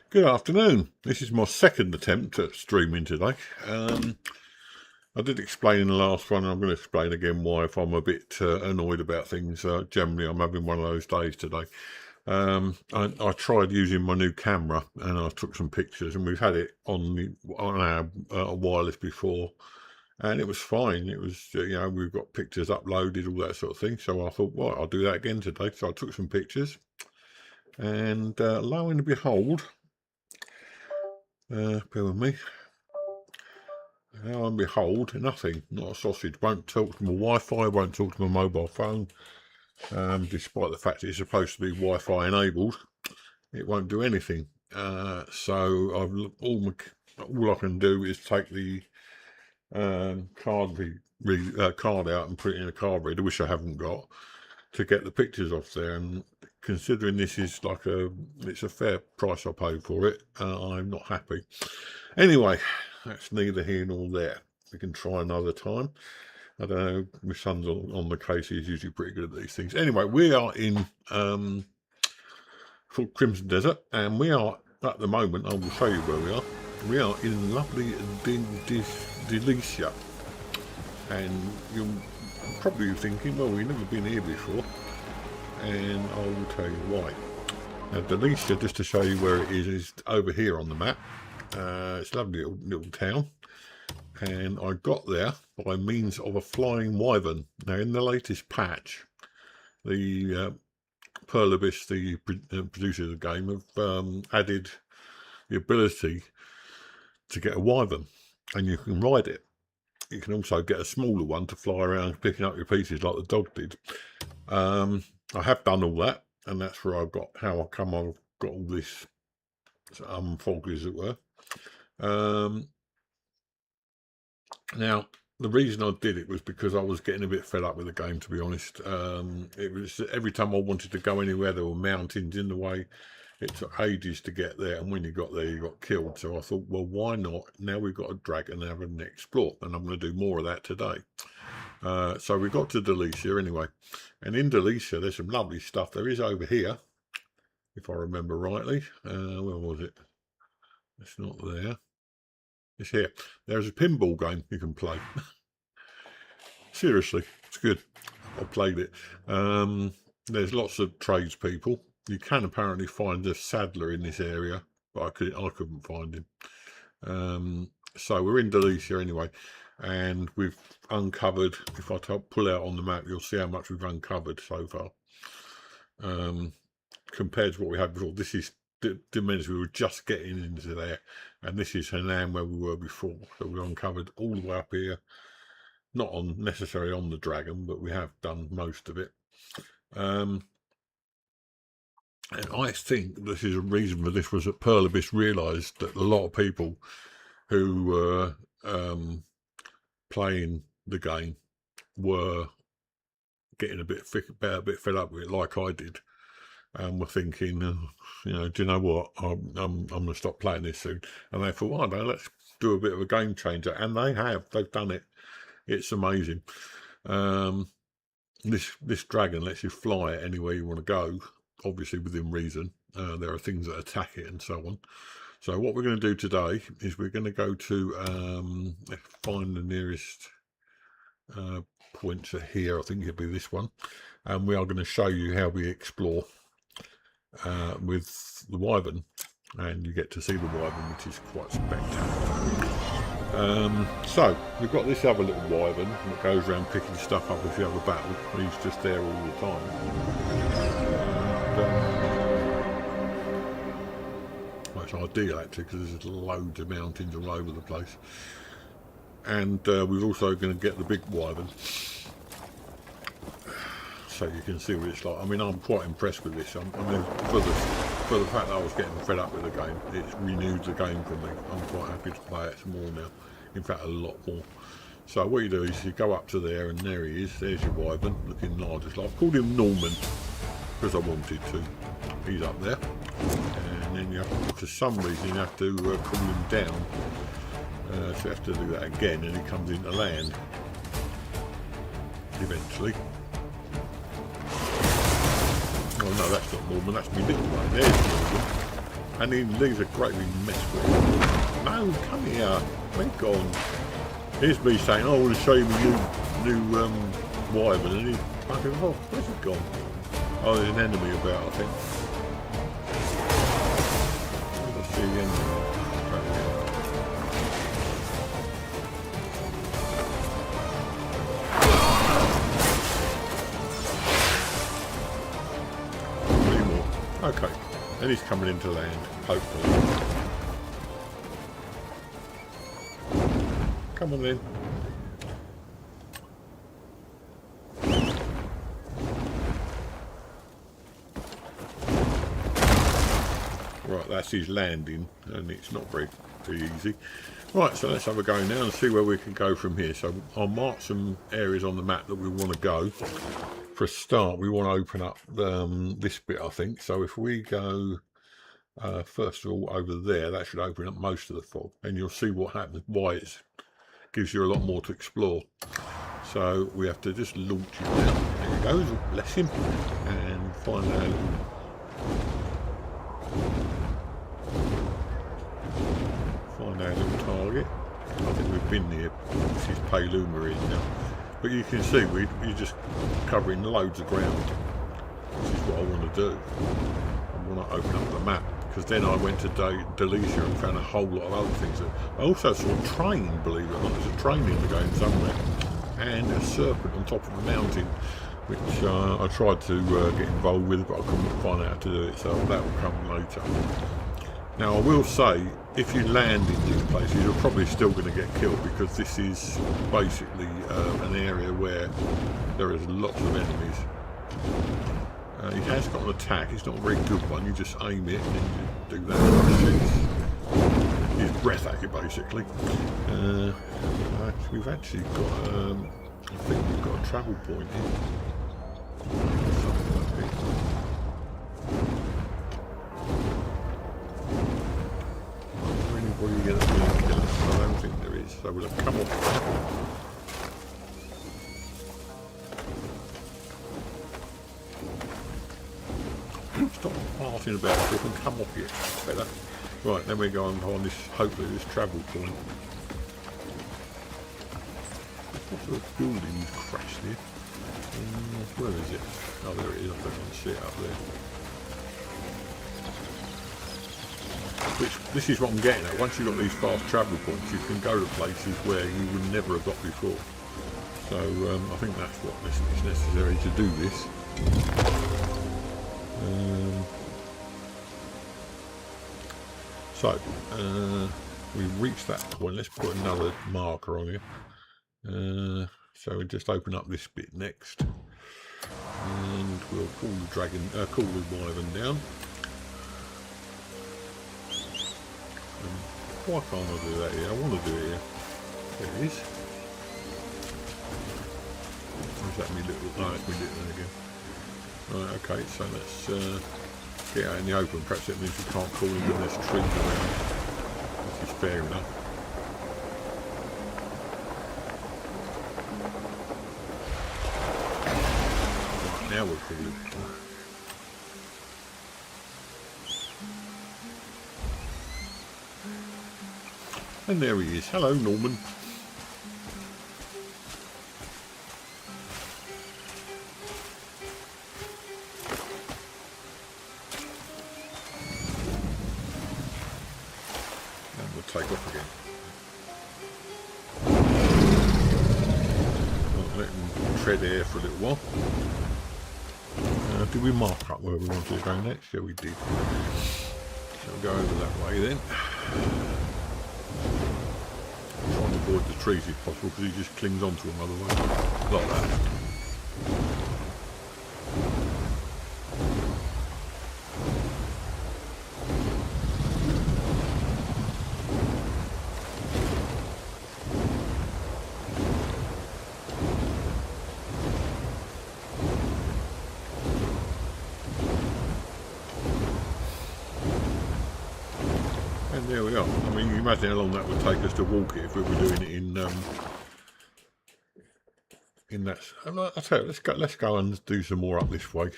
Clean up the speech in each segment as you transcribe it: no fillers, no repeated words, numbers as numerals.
Good afternoon. This is my second attempt at streaming today. I did explain in the last one, and I'm going to explain again why if I'm a bit annoyed about things. Generally, I'm having one of those days today. I tried using my new camera and I took some pictures, and we've had it on our wireless before, and it was fine. It was, we've got pictures uploaded, all that sort of thing. So I thought, well, I'll do that again today. So I took some pictures, and lo and behold, bear with me. Lo and behold, nothing. Not a sausage. Won't talk to my Wi-Fi. Won't talk to my mobile phone. Despite the fact it's supposed to be Wi-Fi enabled, it won't do anything. So all I can do is take the card out and put it in a card reader, which I haven't got, to get the pictures off there. And considering this is it's a fair price I paid for it, I'm not happy. Anyway, that's neither here nor there. We can try another time. I don't know, my son's on the case. He's usually pretty good at these things. Anyway, we are in full Crimson Desert, and we are, at the moment, I will show you where we are. We are in lovely Delicia. And you're probably thinking, well, we've never been here before. And I will tell you why. Now, Delicia, just to show you where it is over here on the map. It's a lovely little town, and I got there by means of a flying wyvern. Now, in the latest patch, the Pearl Abyss, the producer of the game, have added the ability to get a wyvern, and you can ride it. You can also get a smaller one to fly around picking up your pieces like the dog did. I have done all that, and that's where I've got how I come I've got all this fog, as it were. Now, the reason I did it was because I was getting a bit fed up with the game, to be honest. It was every time I wanted to go anywhere, there were mountains in the way. It took ages to get there, and when you got there, you got killed. So I thought, well, why not? Now we've got a dragon, have an explore, and I'm going to do more of that today. So we got to Delicia anyway, and in Delicia, there's some lovely stuff. There is over here, if I remember rightly. Where was it? It's not there. It's here. There's a pinball game you can play. Seriously, it's good. I played it. There's lots of tradespeople. You can apparently find a saddler in this area, but I couldn't find him. So we're in Delicia anyway, and we've uncovered. If I pull out on the map, you'll see how much we've uncovered so far. Compared to what we had before, this is diminish. We were just getting into there, and this is Henan where we were before. So we uncovered all the way up here, not necessarily on the dragon, but we have done most of it. And I think this is a reason for this was that Pearl Abyss realised that a lot of people who were playing the game were getting a bit fed up with it, like I did. And we're thinking, do you know what? I'm going to stop playing this soon. And they thought, well, no, let's do a bit of a game changer. And they have. They've done it. It's amazing. This dragon lets you fly it anywhere you want to go, obviously within reason. There are things that attack it and so on. So what we're going to do today is we're going to go to find the nearest points here. I think it'll be this one. And we are going to show you how we explore with the wyvern, and you get to see the wyvern, which is quite spectacular. So we've got this other little wyvern that goes around picking stuff up if you have a battle. He's just there all the time. Well, it's ideal actually, because there's loads of mountains all over the place. And we're also going to get the big wyvern, so you can see what it's like. I mean, I'm quite impressed with this. I mean, for the fact that I was getting fed up with the game, it's renewed the game for me. I'm quite happy to play it some more now. In fact, a lot more. So what you do is you go up to there, and there he is. There's your wyvern, looking large as life. I called him Norman because I wanted to. He's up there, and then you have to, for some reason, you have to call him down. So you have to do that again, and he comes into land eventually. Oh no, that's not Norman, that's me little one. There's Norman. And these are great we mess with. No, come here. Where you gone? Here's me saying, oh, I want to show you my new Wyvern, and he's fucking off. Where's he gone? Oh, there's an enemy about, I think. Let's see the enemy. Okay, and he's coming into land, hopefully. Come on then. Right, that's his landing, and it's not very easy. Right, so let's have a go now and see where we can go from here. So I'll mark some areas on the map that we want to go. For a start, we want to open up this bit, I think. So if we go, first of all, over there, that should open up most of the fog. And you'll see what happens, why it gives you a lot more to explore. So we have to just launch it now. There he goes, bless him. And find our little target. I think we've been near, this is Payluma is now. But you can see you're just covering loads of ground, which is what I want to do. I want to open up the map, because then I went to Delicia and found a whole lot of other things. I also saw a train, believe it or not. There's a train in the game somewhere, and a serpent on top of the mountain, which I tried to get involved with, but I couldn't find out how to do it, so that will come later. Now I will say, if you land in these places, you're probably still going to get killed, because this is basically an area where there is lots of enemies. He has got an attack, it's not a very good one, you just aim it and then you do that. Use breath at you basically. We've actually got, I think we've got a travel point here. Something like this. Before you get up there and kill us. I don't think there is, so we'll have come off there. Stop farting about stuff and come off here. Better. Right, then we go on this, hopefully this travel point. What sort of building's crashed here? Where is it? Oh, there it is, I don't want to see it up there. This is what I'm getting at. Once you've got these fast travel points, you can go to places where you would never have got before. So I think that's what is necessary to do this. We've reached that point. Let's put another marker on here. So we just open up this bit next, and we'll call the Wyvern down. Why can't I do that here? I want to do it here. There it is. Is that me little? No, it's me little again. Right, okay, so let's get out in the open. Perhaps it means we can't call him when there's trees around, which is fair enough. Right, now we'll call him. And there he is. Hello, Norman. And we'll take off again. I'll let him tread air for a little while. Did we mark up where we wanted to go next? Yeah, we did. So we'll go over that way then. Trying to avoid the trees if possible, because he just clings onto them otherwise, like that. And there we are. I mean, you imagine how long that would take us to walk it if we were doing it in that. I'll tell you, let's go and do some more up this way.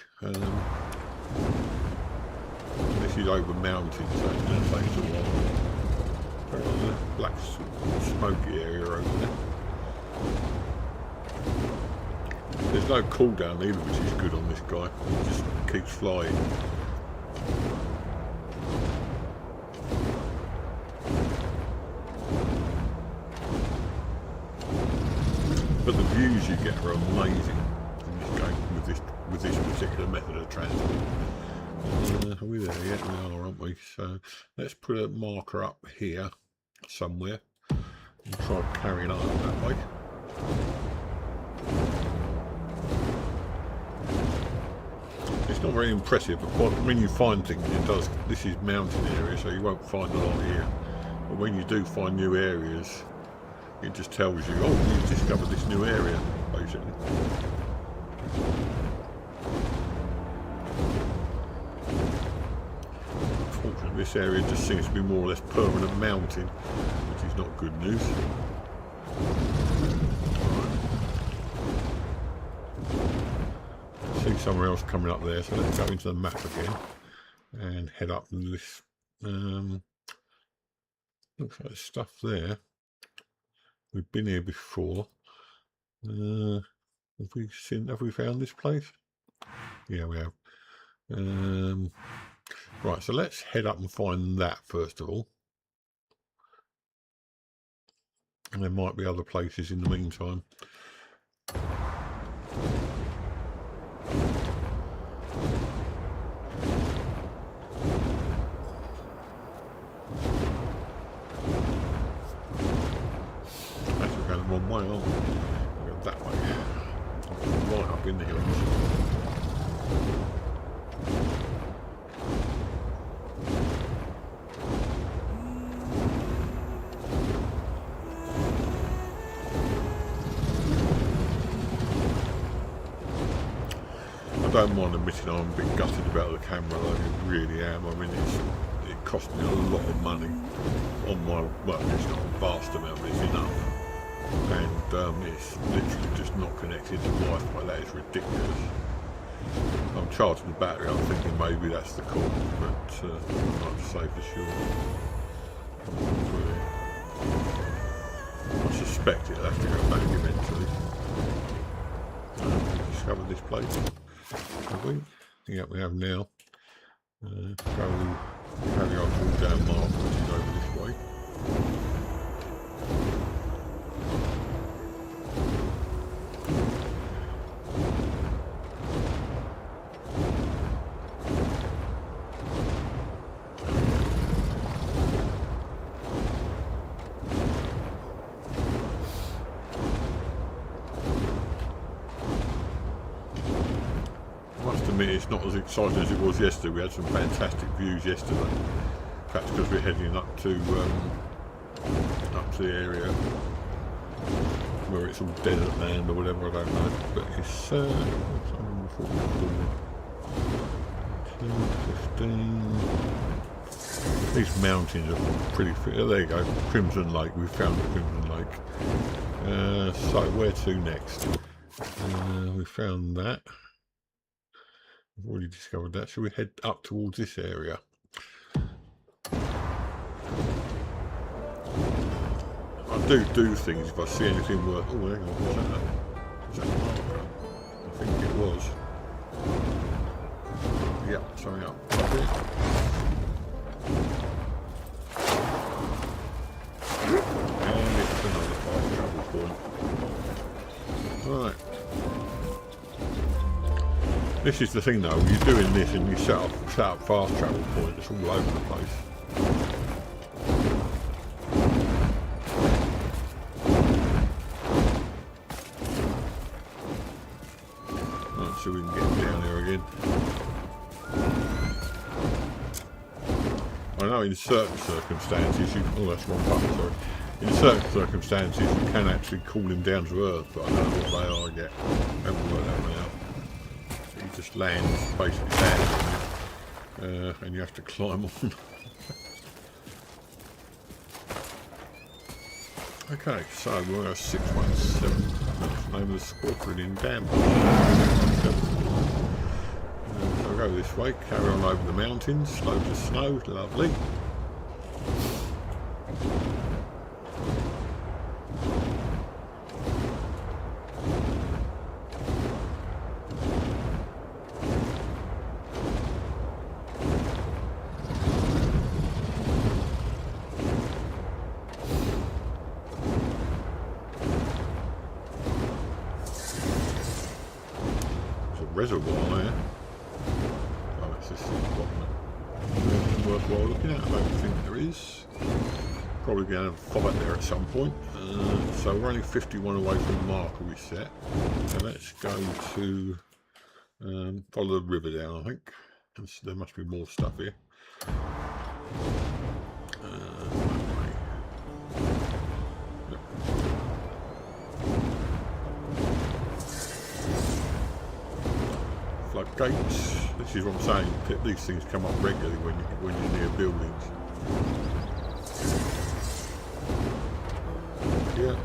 This is over mountains, so it's going to take us a while. The black smoky area over there. There's no cooldown either, which is good on this guy. He just keeps flying. But the views you get are amazing in this game with this particular method of transport. Are we there yet? We are, aren't we? So let's put a marker up here somewhere and try carrying on up that way. It's not very impressive, but when you find things, it does. This is mountain area, so you won't find a lot here. But when you do find new areas, it just tells you, oh, you've discovered this new area, basically. Unfortunately, this area just seems to be more or less permanent mountain, which is not good news. See somewhere else coming up there, so let's go into the map again and head up this. Looks like there's stuff there. We've been here before. Have we found this place? Yeah, we have. Right, so let's head up and find that first of all. And there might be other places in the meantime. Wrong way, aren't we? We'll go that way. Right up in the hills. I don't mind admitting I'm a bit gutted about the camera, though. I really am. I mean, it cost me a lot of money on my, well, it's not a vast amount, but it's enough. And it's literally just not connected to Wi-Fi. That is ridiculous. I'm charging the battery. I'm thinking maybe that's the cause, but I'm not to say for sure. I suspect it'll have to go back eventually. We discovered this place, have we? Yeah, we have now. Carry on walk down Mark, which is over this way. It's not as exciting as it was yesterday. We had some fantastic views yesterday. Perhaps because we're heading up to the area where it's all desert land or whatever, I don't know. But it's 15. These mountains are pretty. Oh, there you go, Crimson Lake. We found the Crimson Lake. So where to next? We found that. We've already discovered that. Shall we head up towards this area? I do things if I see anything worth. Oh, hang on, what's that? Is that a marker? I think it was. Yep, something up. And it's another fast travel point. Right. This is the thing though, you're doing this and you set up fast travel points all over the place. Right, so we can get down here again. I know in certain circumstances oh, that's wrong button, sorry. In certain circumstances you can actually call him down to earth, but I don't know what they are yet. I haven't worked that one out. Just lands, basically lands, and you have to climb on. Okay, so we're 617. That's the name of the squadron in Dam. So go this way, carry on over the mountains, loads of snow, lovely. Reservoir there. Oh, it's this bottom. Worthwhile looking at. I don't think there is. Probably going to have a fight there at some point. So we're only 51 away from the marker we set. So let's go to follow the river down. I think there must be more stuff here. Floodgates. This is what I'm saying. These things come up regularly when you're near buildings. Yeah.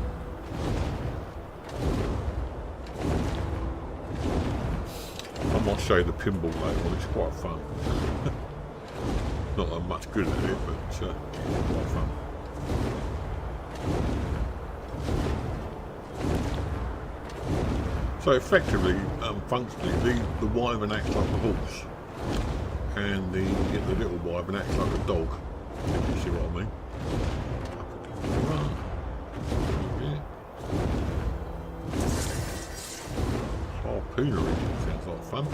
I might show you the pinball later on. It's quite fun. Not that I'm much good at it, but quite fun. So effectively, functionally, the Wyvern acts like a horse, and the little Wyvern acts like a dog, if you see what I mean. Harpoonery, sounds like fun.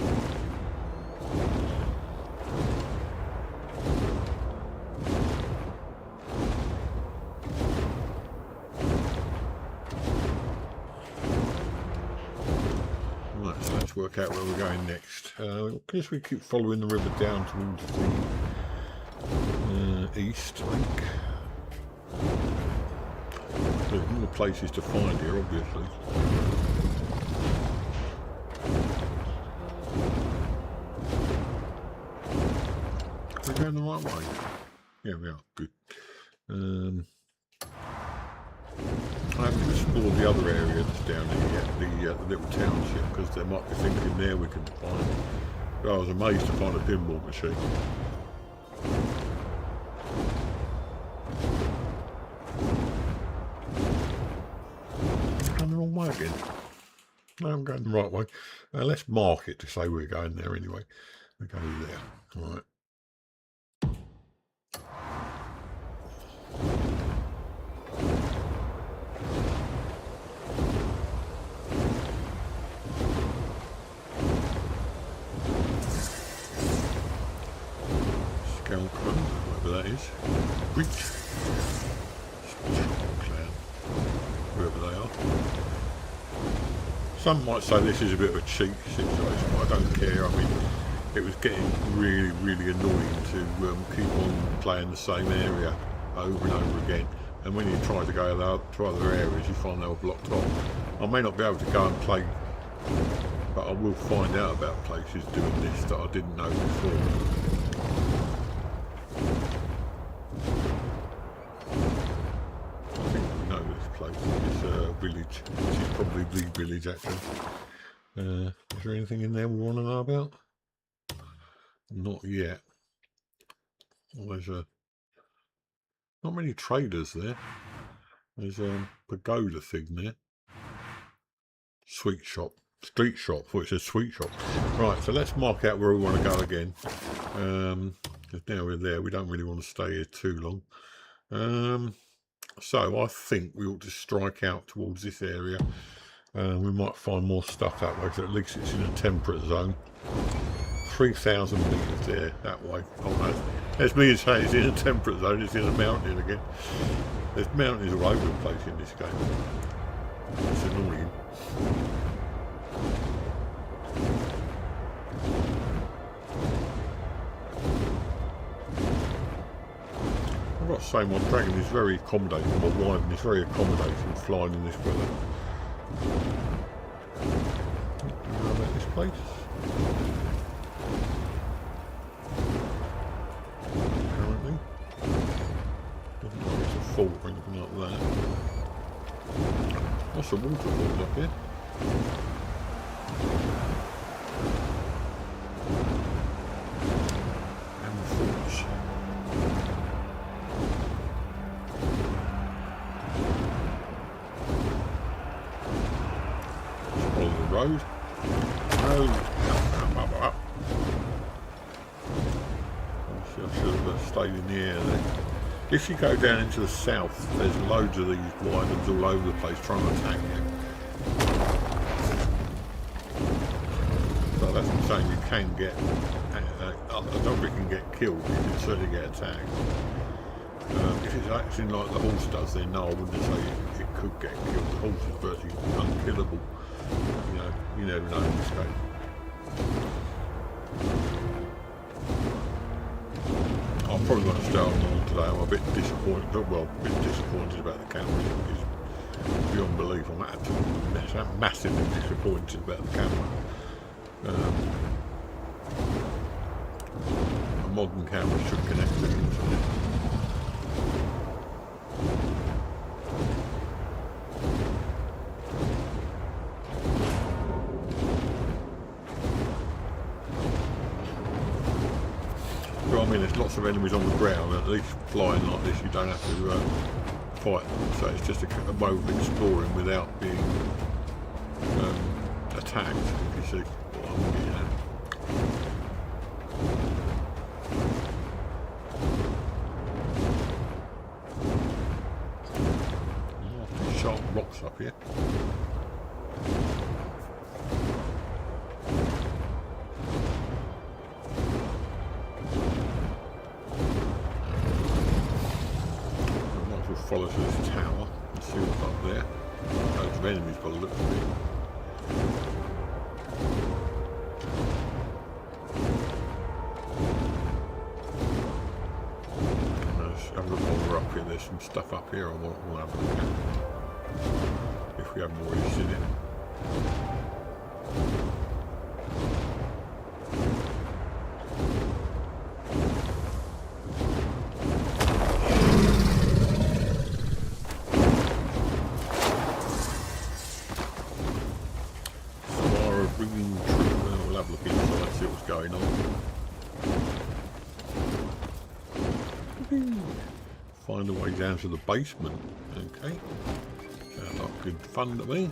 Work out where we're going next. I guess we keep following the river down towards the east, I think. There's more places to find here, obviously. We're going the right way. Yeah, we are. Good. I haven't explored the other area that's down here yet, the little township, because there might be things in there we can find. But I was amazed to find a pinball machine. I'm going the wrong way again. No, I'm going the right way. Let's mark it to say we're going there anyway. We're going there. All right. Whatever that is. Breach. Whoever they are. Some might say this is a bit of a cheat situation, but I don't care. I mean, it was getting really, really annoying to keep on playing the same area over and over again. And when you try to go to other areas, you find they were blocked off. I may not be able to go and play, but I will find out about places doing this that I didn't know before. It's a village, which is probably the village actually. Is there anything in there we want to know about? Not yet. Well, there's not many traders there. There's a pagoda thing there. Sweet shop. Street shop. I thought it said sweet shop. Right, so let's mark out where we want to go again. Because now we're there, we don't really want to stay here too long. So I think we ought to strike out towards this area. We might find more stuff that way, so at least it's in a temperate zone. 3,000 metres there, that way. Oh no, there's me saying it's in a temperate zone, it's in a mountain again. There's mountains all over the place in this game. It's annoying. I've got to say, my dragon is very accommodating, my Wyvern is very accommodating flying in this weather. Do you know about this place? Apparently. Doesn't look like it's a fault or anything like that. Lots of waterfalls up here. road. No. Up. I should have stayed in the air there. If you go down into the south, there's loads of these wyverns all over the place trying to attack you. So that's what I'm saying, you can get, I don't think you can get killed, you can certainly get attacked. If it's acting like the horse does, then no, I wouldn't say it could get killed. The horse is virtually unkillable. You know, you never know in this game. I'm probably going to stay on today. I'm a bit disappointed. Well, a bit disappointed about the camera. It's beyond belief. I'm absolutely massively disappointed about the camera. A modern camera should connect to the internet. I mean, there's lots of enemies on the ground, at least flying like this you don't have to fight them, so it's just a way of exploring without being attacked, if you see what I'm getting at. Oh, sharp rocks up here. Follow to this tower and see what's up there. Loads of enemies by the looks of it. Let's have a look while we're up here. There's some stuff up here I want to have a look at. If we haven't already seen it. We'll have a look inside, see what's going on. Find a way down to the basement. Okay. Sounds like good fun to me.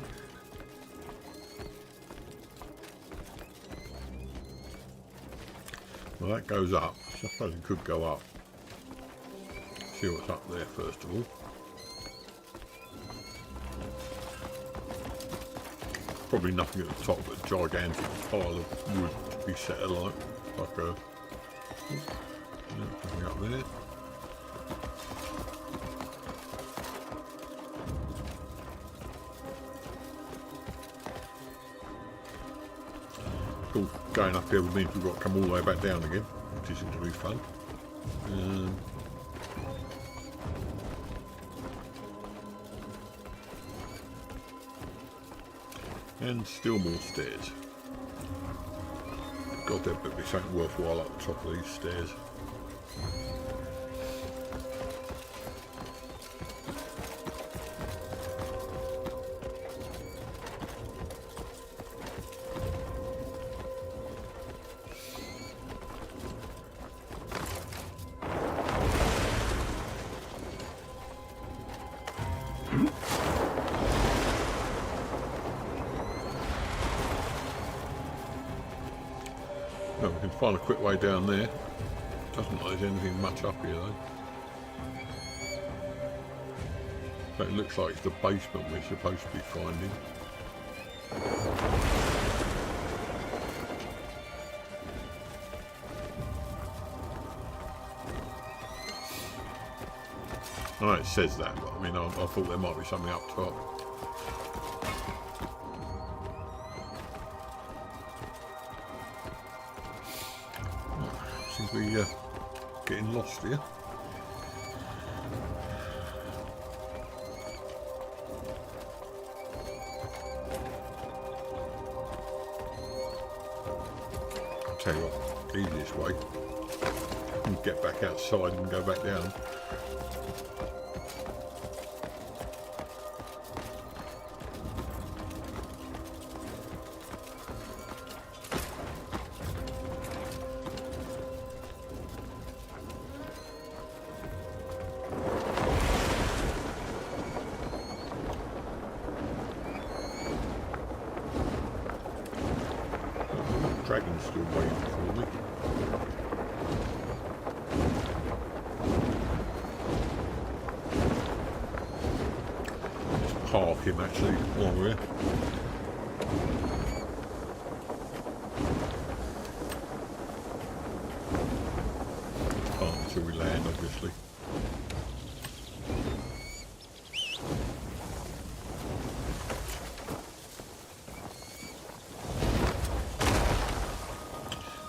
Well, that goes up. I suppose it could go up. See what's up there first of all. Probably nothing at the top but a gigantic pile of wood to be set alight. Like a... nothing up there. Of course, going up here would mean we've got to come all the way back down again, which isn't going to be fun. And still more stairs. God, there better be something worthwhile up the top of these stairs. Well, we can find a quick way down there. Doesn't look like there's anything much up here though. But it looks like it's the basement we're supposed to be finding. Oh, it says that, but I mean, I thought there might be something up top. Seems to be getting lost here. I'll tell you what, the easiest way. Get back outside and go back down. still waiting for me. Let's park him actually while we're here. Park until we land, obviously.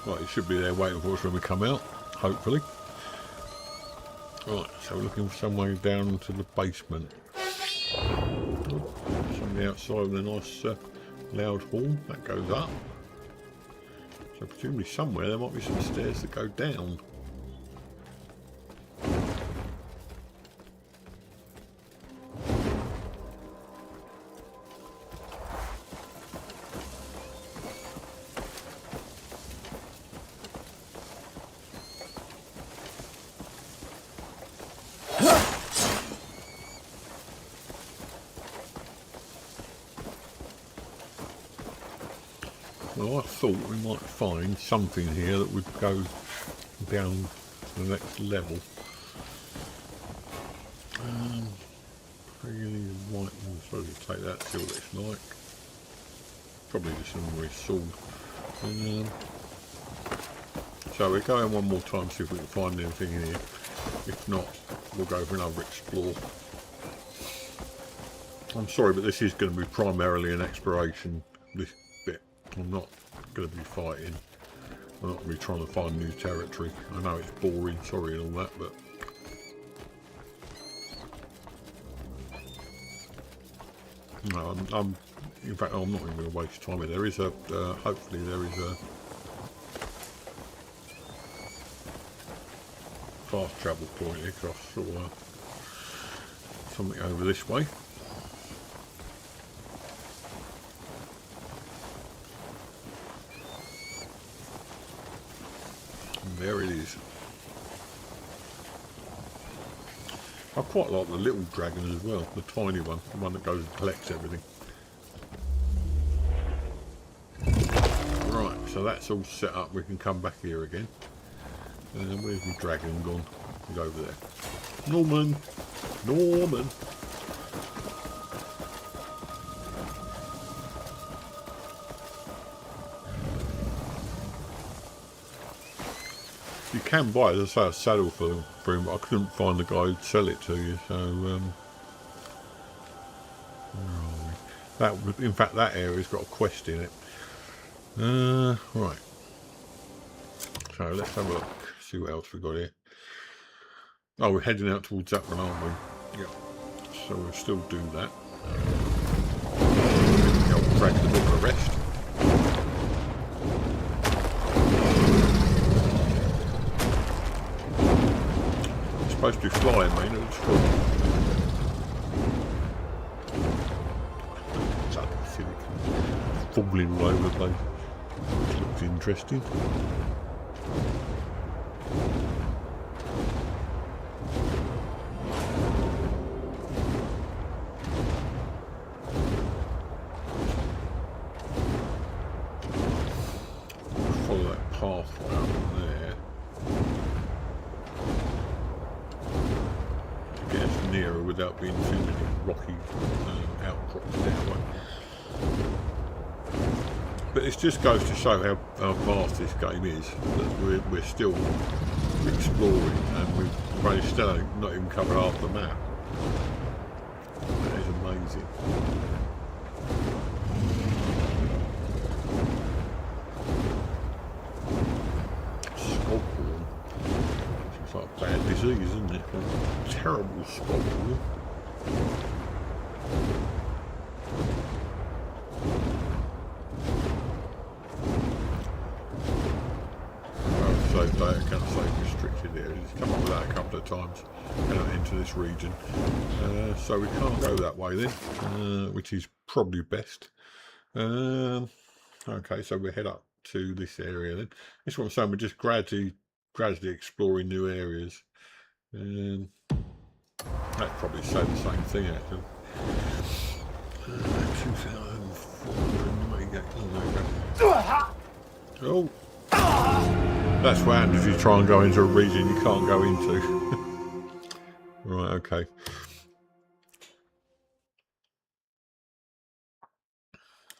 Right, he should be there waiting for us when we come out, hopefully. Right, so we're looking for some way down to the basement. Somebody outside with a nice loud horn, that goes up. So presumably somewhere there might be some stairs that go down. Well, I thought we might find something here that would go down to the next level. Really white one, I suppose we'll take that, see what it's like. Probably just an ordinary sword. So we're going one more time, see if we can find anything in here. If not, we'll go for another explore. I'm sorry, but this is going to be primarily an exploration, this bit. I'm not going to be fighting. I'm not going to be trying to find new territory. I know it's boring, sorry and all that, but... No, in fact, I'm not even going to waste time. There is a, hopefully there is a fast travel point here, because I saw something over this way. And there it is. I quite like the little dragon as well, the tiny one, the one that goes and collects everything. Right, so that's all set up, we can come back here again. And where's the dragon gone? He's over there. Norman! Norman! You can buy, as I say, a saddle for him, but I couldn't find the guy who'd sell it to you, so where are we? That, in fact, that area's got a quest in it. Right. So let's have a look, see what else we got here. Oh, we're heading out towards that one, aren't we? Yeah. So we'll still do that. I'll drag the book of rest. Supposed to be flying, mate. It's falling all over the place. This looks interesting. Follow that pathway up there. Nearer without being too many rocky outcrops that way. But it just goes to show how vast this game is, that we're still exploring and we've probably still not even covered half the map. That is amazing. Scorpion. It's like a bad disease, isn't it? A terrible scorpion. I can't say restricted areas. It's come up with that a couple of times into this region. So we can't go that way then, which is probably best. Okay, so we head up to this area then. This is what I'm saying, we're just gradually exploring new areas. That'd probably say the same thing actually. 2,400. Oh, That's what happens if you try and go into a region you can't go into. Right, okay.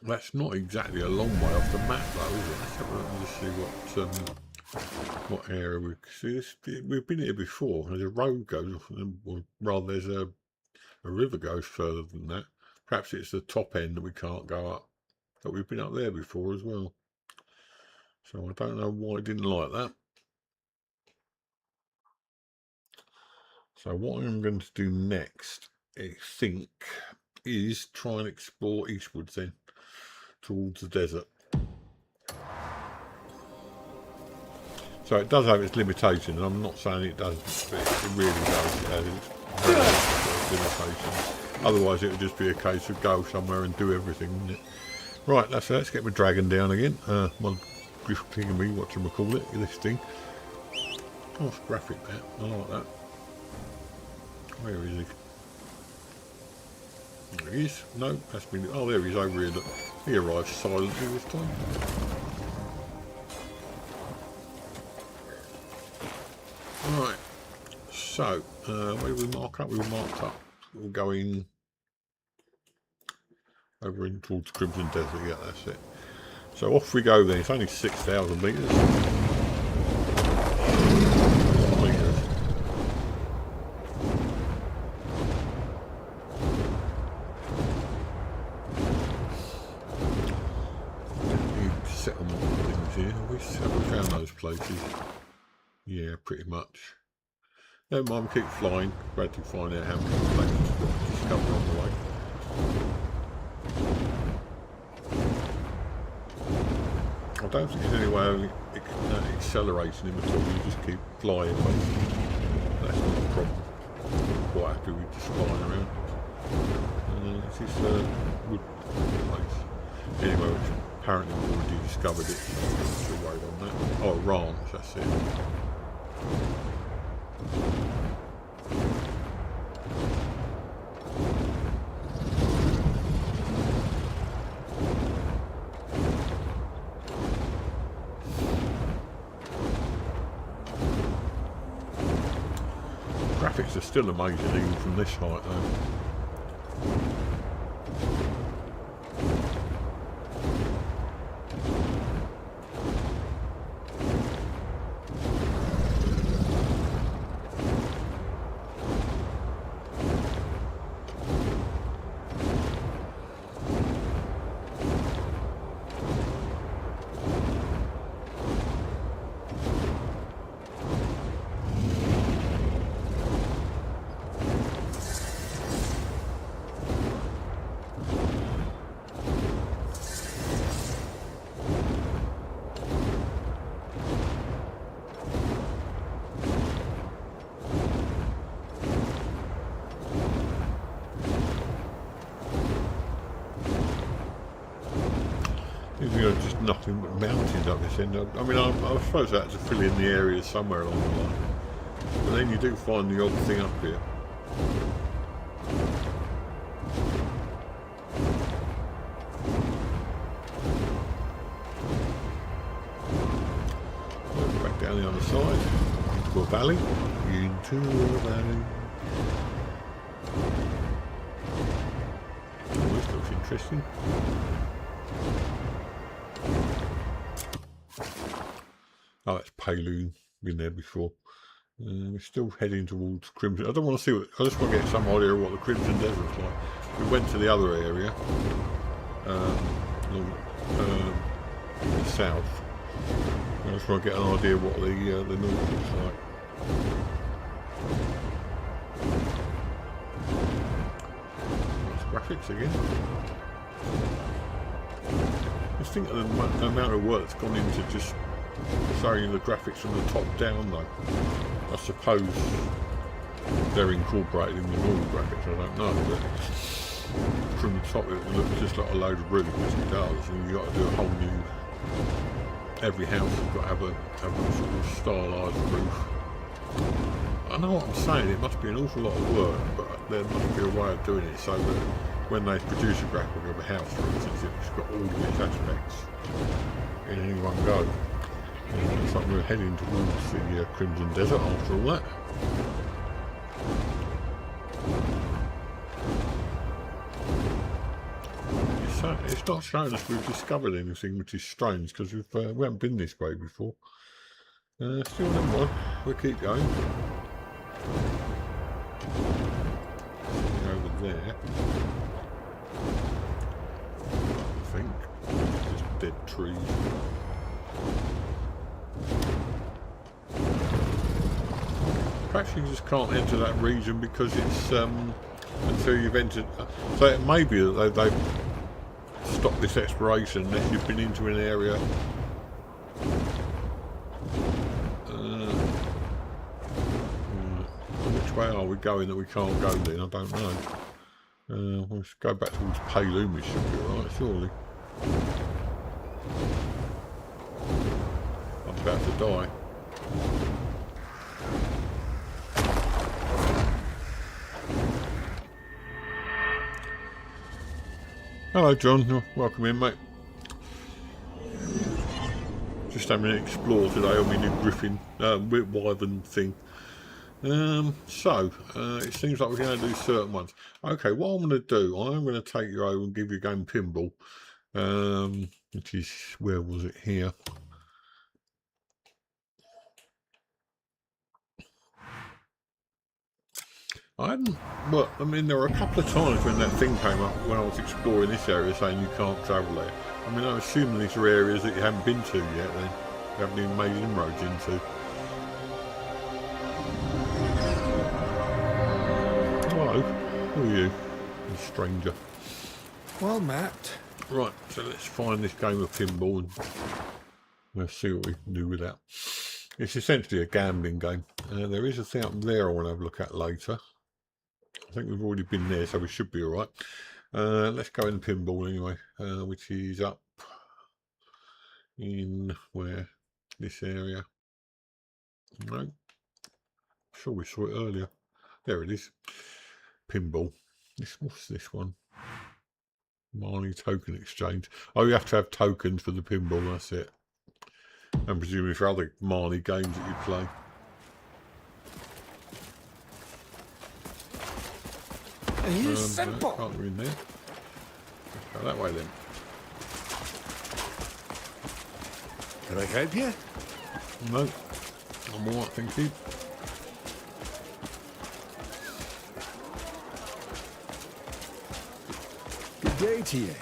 That's not exactly a long way off the map, though, is it? Let's have a look and just see what area we see. We've been here before. There's a road goes, or rather, there's a river goes further than that. Perhaps it's the top end that we can't go up, but we've been up there before as well. So I don't know why I didn't like that. So what I'm going to do next, I think, is try and explore eastwards then, towards the desert. So it does have its limitations, and I'm not saying it doesn't, but it really does. It has its limitations. Otherwise it would just be a case of go somewhere and do everything, wouldn't it? Right, let's get my dragon down again. My thingamee, whatchamacallit, this thing. Nice graphic that, I like that. Where is he? There he is. No, that's been. Oh, there he is over here. Look. He arrived silently this time. Right. So, where do we mark up? We'll mark up. We'll go in over in towards Crimson Desert. Yeah, that's it. So off we go then. It's only 6,000 metres. Settlement things here. Have we found those places? Yeah, pretty much. Never mind, keep flying. Glad to find out how many places we've discovered on the way. I don't think there's any way of accelerating him at all. You just keep flying, basically. That's not a problem. I'm quite happy with just flying around. This is wood place. Anyway, apparently we've already discovered it, so I'm not too worried on that. Oh, ranch, that's it. Graphics are still amazing even from this height though. Just nothing but mountains up this end. I mean, I suppose that's to fill in the areas somewhere along the line. But then you do find the odd thing up here. Back down the other side, into a valley, into a valley. Oh, this looks interesting. Oh, that's Payloon. Been there before. We're still heading towards Crimson. I don't want to see what. I just want to get some idea of what the Crimson Desert's like. We went to the other area, in the south. I just want to get an idea what the north looks like. Nice graphics again. Just think of the amount of work that's gone into just showing the graphics from the top down though. I suppose they're incorporated in the normal graphics, I don't know, but from the top it looks just like a load of really busy does, and you've got to do a whole new, every house has got to have a sort of stylised roof. I know what I'm saying, it must be an awful lot of work, but there must be a way of doing it so that when they produce a graphic of a house, for instance, it's got all of its aspects in any one go. Looks like we're heading towards the Crimson Desert after all that. It's not showing us we've discovered anything, which is strange because we haven't been this way before. Still never mind. We'll keep going. Over there, I think. Just dead trees. Perhaps you just can't enter that region because it's until you've entered. So it may be that they've stopped this exploration unless you've been into an area. Which way are we going that we can't go then? I don't know. We'll just go back towards Payloom, we should be alright, surely. I'm about to die. Hello John, welcome in mate. Just having an explore today on my new Griffin, Wyvern thing. It seems like we're going to do certain ones. Okay, what I'm going to do, I'm going to take you over and give you a game pinball. Which is, where was it? Here. Well, I mean, there were a couple of times when that thing came up when I was exploring this area saying you can't travel there. I mean, I'm assuming these are areas that you haven't been to yet then. You haven't even made inroads into. Hello, who are you? You stranger. Well, Matt. Right, so let's find this game of pinball and we'll see what we can do with that. It's essentially a gambling game. There is a thing up there I want to have a look at later. I think we've already been there, so we should be alright. Let's go in pinball anyway, which is up in where? This area. No. Sure we saw it earlier. There it is. Pinball. What's this one? Marnie token exchange. Oh, you have to have tokens for the pinball, that's it. And presumably for other Marnie games that you play. Simple. Can't go in there. Go that way then. Can I help you? No. I'm alright, thank you. Good day to you.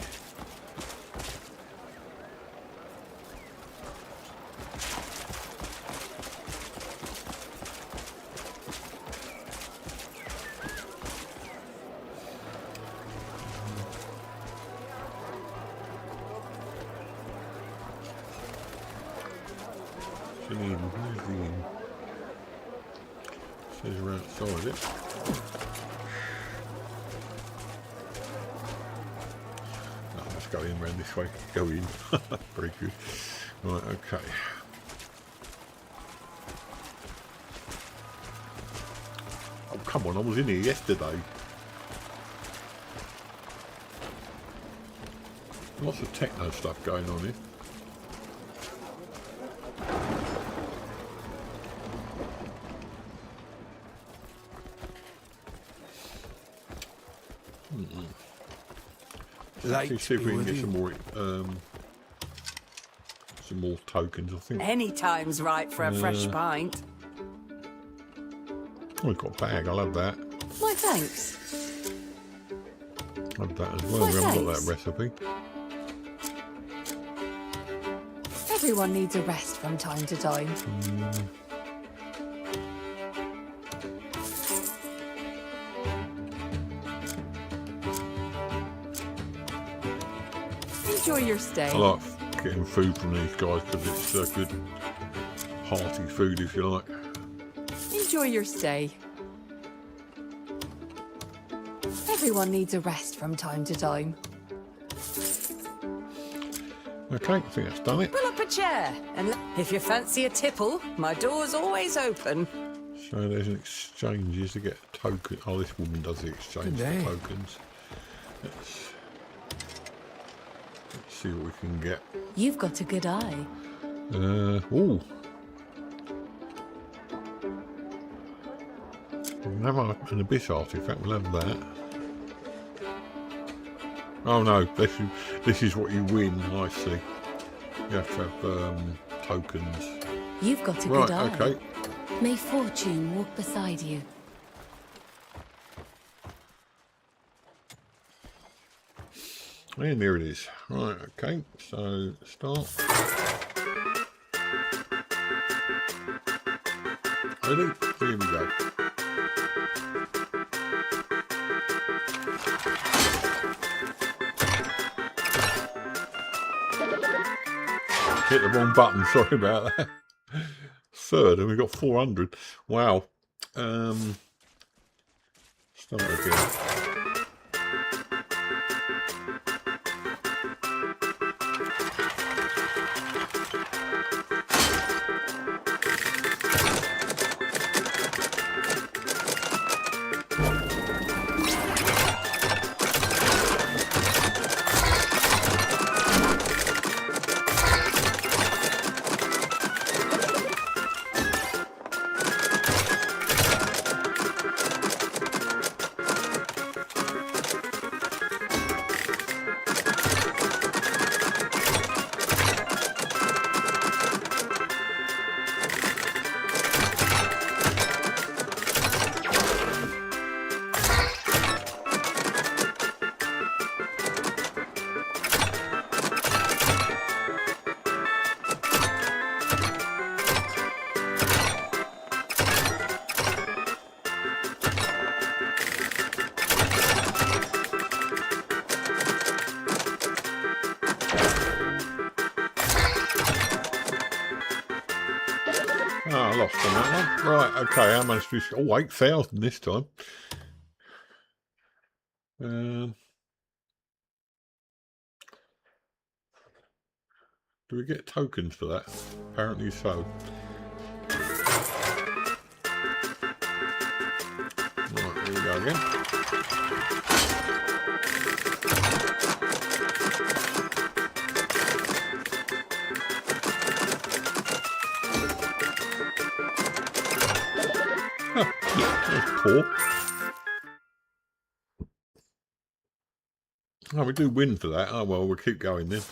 Says we're outside it. No, let's go in round this way. Go in. Very good. Right, okay. Oh, come on, I was in here yesterday. Lots of techno stuff going on here. Let's see if we can get some more tokens, I think. Any time's right for a fresh pint. Oh, we've got a bag, I'll have that. Why, thanks. I'll have that as well. We haven't got that recipe. Everyone needs a rest from time to time. Enjoy your stay. I like getting food from these guys because it's good, hearty food, if you like. Enjoy your stay. Everyone needs a rest from time to time. Okay, I think that's done it. Pull up a chair, and if you fancy a tipple, my door's always open. So there's an exchange to get a token. Oh, this woman does the exchange for tokens. Let's see what we can get. You've got a good eye. Ooh. We'll have an abyss artifact. We'll have that. Oh no, this is what you win. I see. You have to have tokens. You've got a Right. good eye. Okay. May fortune walk beside you. And there it is. Right. Okay. So start. Ready? Here we go. Hit the wrong button, sorry about that. Third, and we got 400. Wow. Start again. Oh, I lost on that one. Right, okay, how much do we... Oh, 8,000 this time. Do we get tokens for that? Apparently so. Right, here we go again. That's poor. Oh, we do win for that. Oh well, we'll keep going then.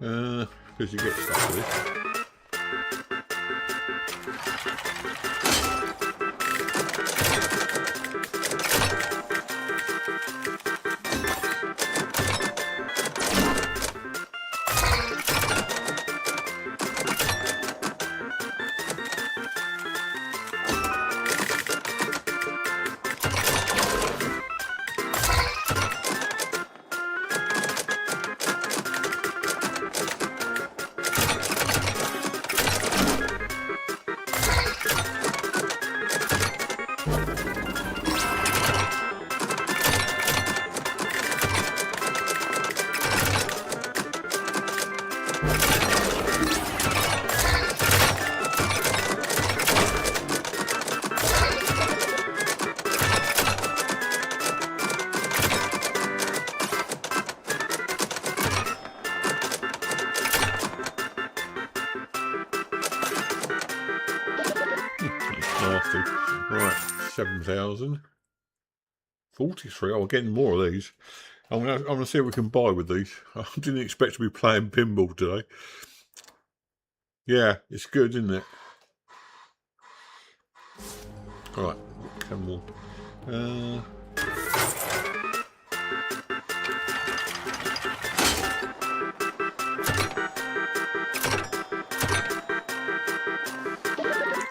Because you get stuff with this. Nasty. Right, 7,000. 43. Oh, we're getting more of these. I'm gonna see what we can buy with these. I didn't expect to be playing pinball today. Yeah, it's good, isn't it? Right, 10 more.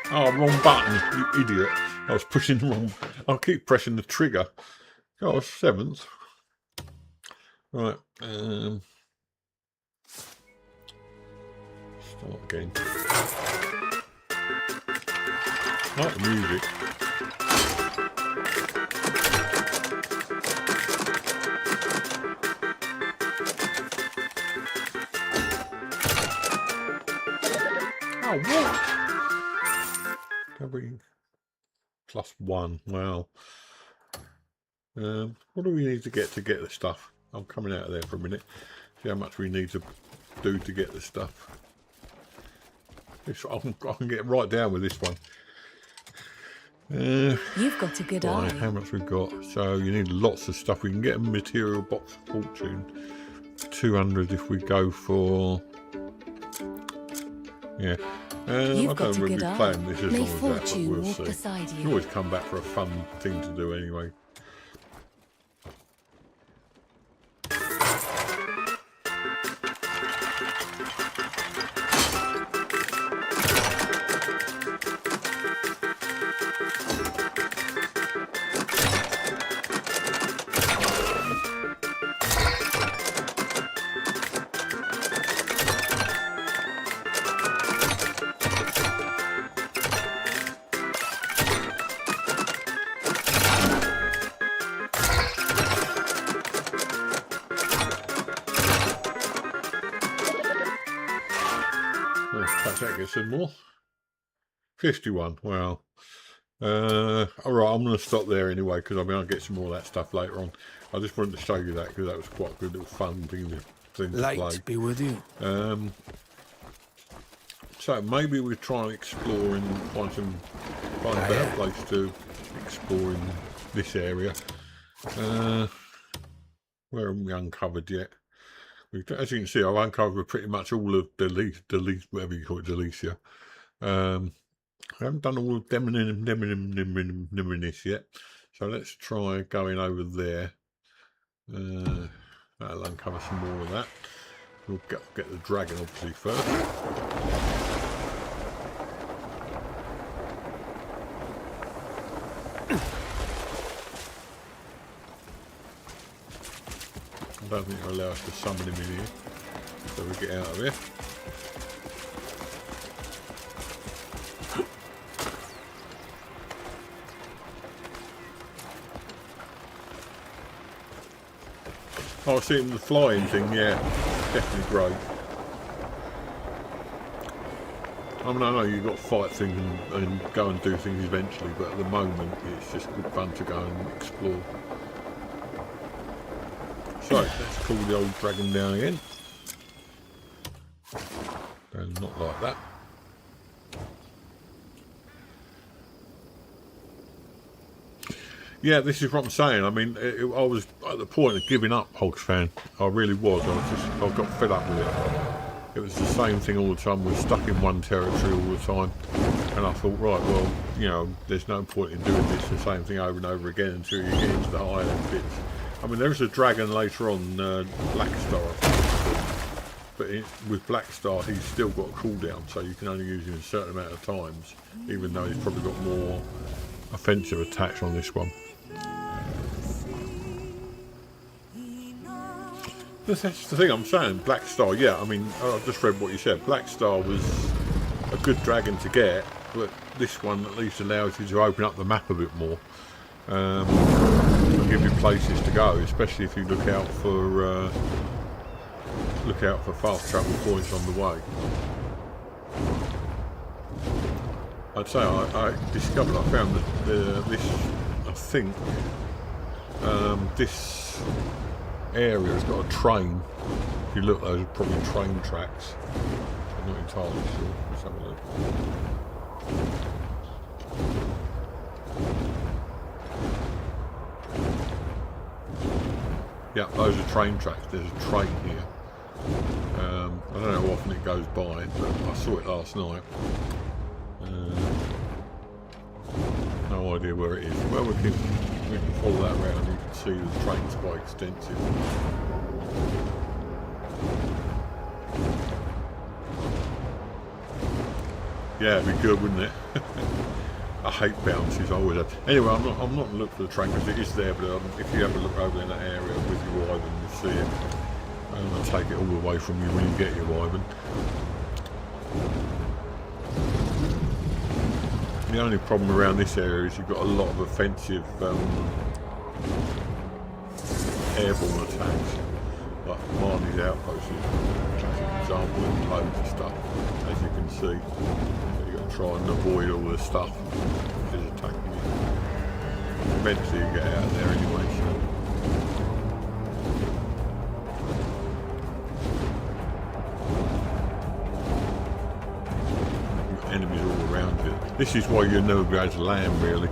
Oh, wrong button, you idiot. I was pushing the wrong... I'll keep pressing the trigger. Oh, 7th. Right, start again. I like the music. Oh, what? +1. Wow. What do we need to get the stuff? I'm coming out of there for a minute. See how much we need to do to get the stuff. I can get right down with this one. You've got a good Right, eye. how much we've got? So you need lots of stuff. We can get a material box of fortune. 200 if we go for... Yeah. I You've don't got a really good eye. plan this as May long as that, but fortune we'll walk see. beside You can you. always come back for a fun thing to do anyway. Perhaps that gets some more. 51. Well, all right. I'm going to stop there anyway because I mean I'll get some more of that stuff later on. I just wanted to show you that because that was quite a good little fun thing to play. Light be with you. So maybe we try and explore and find a better place to explore in this area. Where haven't we uncovered yet? As you can see, I've uncovered pretty much all of whatever you call it, Delicia. I haven't done all of Demoninis yet, so let's try going over there. That'll uncover some more of that. We'll get the dragon obviously first. I don't think they'll allow us to summon him in here, so we get out of here. Oh, seeing the flying thing, yeah, definitely great. I mean, I know you've got to fight things and go and do things eventually, but at the moment it's just good fun to go and explore. So, let's call the old dragon down again. And not like that. Yeah, this is what I'm saying. I mean, I was at the point of giving up Hogsfan. I really was. I got fed up with it. It was the same thing all the time. We were stuck in one territory all the time. And I thought, right, well, you know, there's no point in doing this, the same thing over and over again until you get into the higher bits. I mean, there's a dragon later on, Blackstar, I think, but with Blackstar, he's still got a cooldown, so you can only use him a certain amount of times, even though he's probably got more offensive attacks on this one. That's the thing I'm saying, Blackstar, yeah, I mean, I just read what you said. Blackstar was a good dragon to get, but this one at least allows you to open up the map a bit more. Give you places to go, especially if you look out for fast travel points on the way. I'd say I discovered, I found that this area has got a train. If you look, those are probably train tracks. I'm not entirely sure. Let's have a look. Yeah, those are train tracks. There's a train here. I don't know how often it goes by, but I saw it last night. No idea where it is. Well, we can follow that around. You can see the train's quite extensive. Yeah, it'd be good, wouldn't it? I hate bounces. I always have. Anyway, I'm not going to look for the train because it is there. But if you have a look over in that area with your Wyvern, you'll see it. And I'll take it all away from you when you get your Wyvern. The only problem around this area is you've got a lot of offensive airborne attacks. Like Marnie's Outpost is a classic example of loads of stuff, as you can see. Try and avoid all the stuff that is attacking you. Eventually you get out of there anyway, so. This is why you'll never be able to land, really.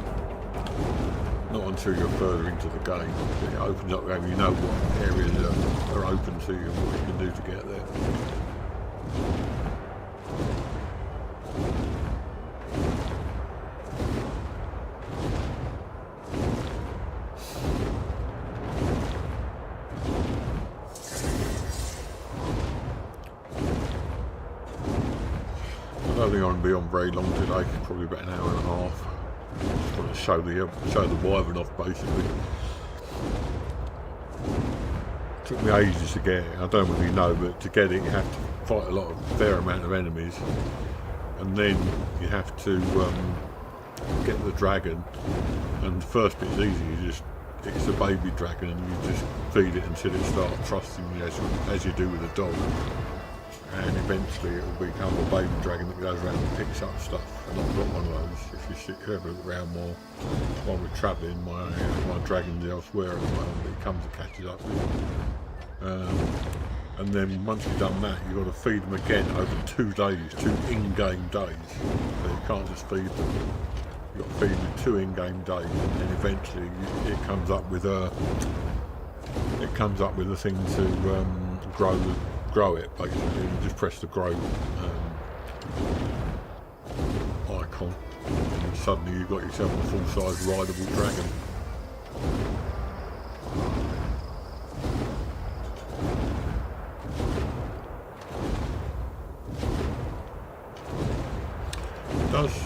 Not until you're further into the game. It opens up the game, you know what areas are open to you and what you can do to get there. I don't think I'm going to be on very long today, probably about an hour and a half. Just want to show the Wyvern off, basically. Took me ages to get it. I don't really know, but to get it you have to fight a fair amount of enemies, and then you have to get the dragon. And the first bit's easy. It's a baby dragon, and you just feed it until it starts trusting you, as you do with a dog. And eventually it will become a baby dragon that goes around and picks up stuff. And I've got one of those. If you ever look around while we're travelling, my dragon's elsewhere at the moment, he comes and catches up with you. And then once you've done that, you've got to feed them again over 2 days, 2 in-game days. So you can't just feed them. You've got to feed them 2 in-game days, and then eventually it comes up with a thing to grow it, basically. You just press the grow icon, and suddenly you've got yourself a full-size rideable dragon.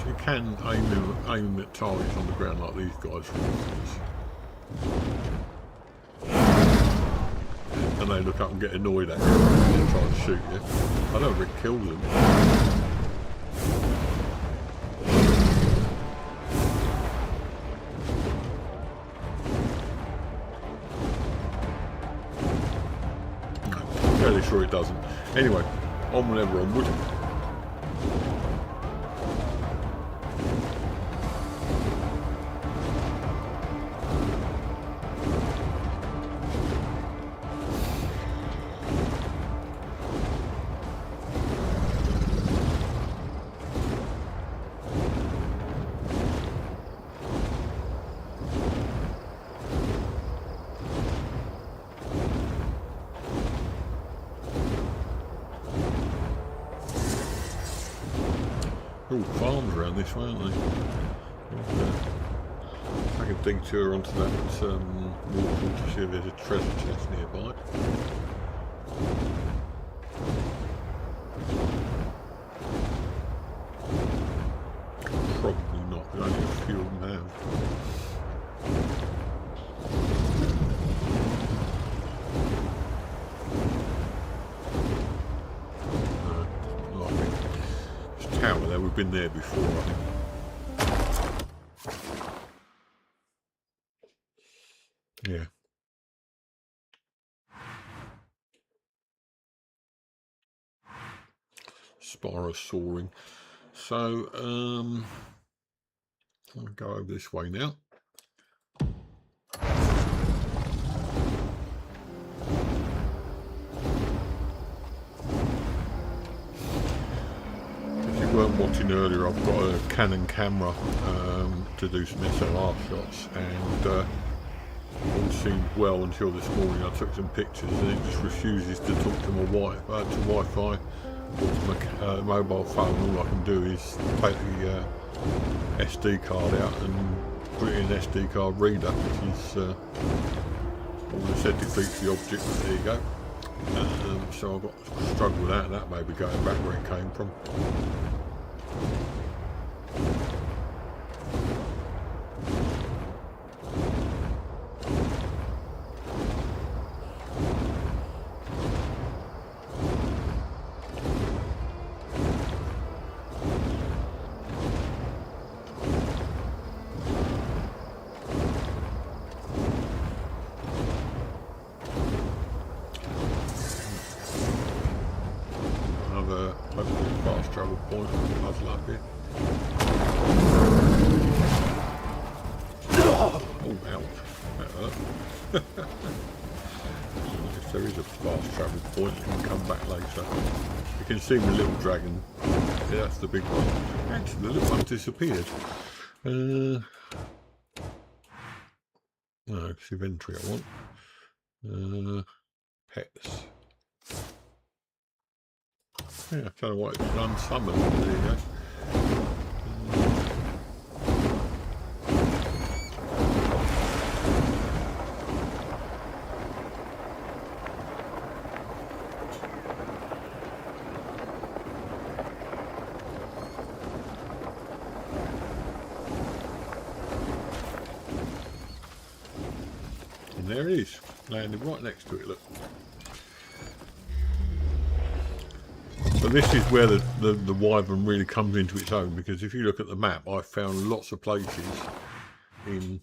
You can aim at targets on the ground like these guys, for instance. And they look up and get annoyed at you and try and shoot you. I don't think it kills them. No, fairly sure it doesn't. Anyway, on whenever onward. All farms around this way, aren't they? I can detour onto that waterfall to see if there's a treasure chest nearby. Probably not, but only a few of them have. Tower there, we've been there before, I think. Yeah. Spira soaring. So, I'll go over this way now. Weren't watching earlier, I've got a Canon camera to do some SLR shots, and all seemed well until this morning. I took some pictures and it just refuses to talk to my Wi-Fi or to my mobile phone. All I can do is take the SD card out and put it in an SD card reader, which is all I said defeats the object. But there you go. So I've got to struggle with that. That may be going back where it came from. Another hopefully fast travel point with puzzle up here. Oh, ouch. That hurt. If there is a fast travel point, you can come back later. You can see the little dragon. Yeah, that's the big one. Actually, the little one disappeared. No, it's inventory I want. Pets. Yeah, I don't know what it's done. Summon. There you go. And there it is, landed right next to it, look. But this is where the Wyvern really comes into its own, because if you look at the map, I found lots of places in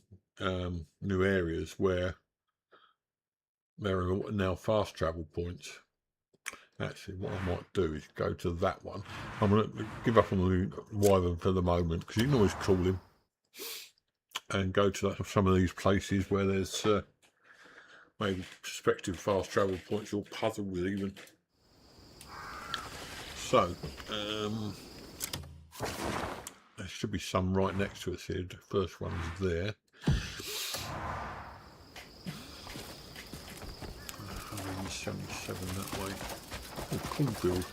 new areas where there are now fast travel points. Actually, what I might do is go to that one. I'm going to give up on the Wyvern for the moment, because you can always call him, and go to some of these places where there's maybe prospective fast travel points you'll puzzle with even. So, there should be some right next to us here. The first one's there. 177 that way. Oh, cornfield.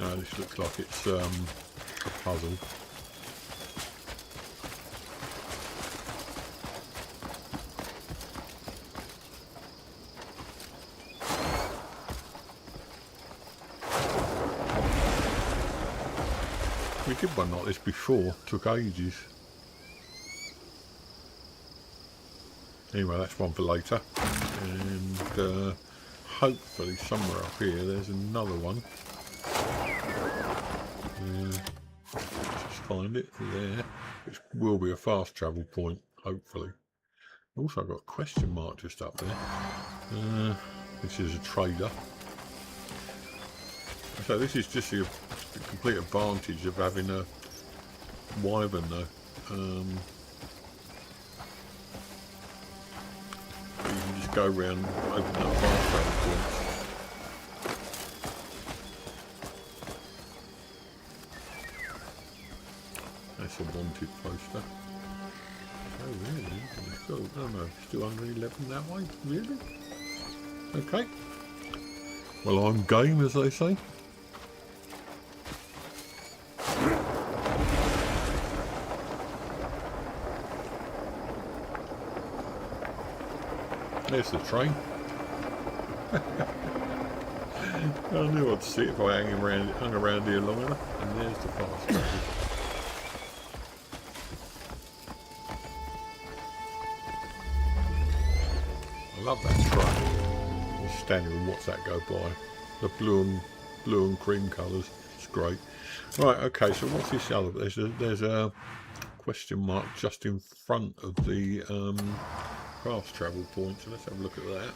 No, this looks like it's a puzzle. We did one like this before, took ages. Anyway, that's one for later. And hopefully somewhere up here there's another one. Just find it there. Which will be a fast travel point, hopefully. Also I've got a question mark just up there. This is a trader. So this is just the complete advantage of having a Wyvern though. You can just go around and open up fast travel points. That's a wanted poster. Oh really? Still, oh no, still under 11 that way? Really? Okay. Well, I'm game, as they say. There's the train. I knew I'd see it if I hung around here long enough. And there's the fast travel. I love that train. Just standing and watch that go by. The blue and cream colours. It's great. Right, okay, so what's this other? There's a question mark just in front of the fast travel point, so let's have a look at that.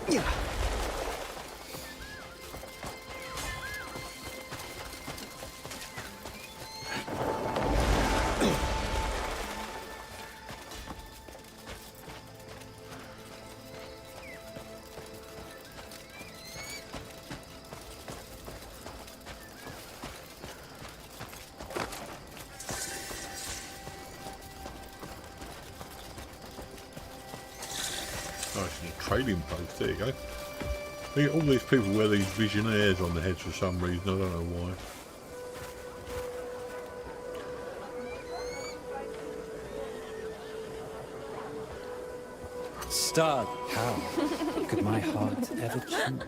Yeah. Trading post, there you go. All these people wear these visionaires on their heads for some reason, I don't know why. Stud, how could my heart ever choose?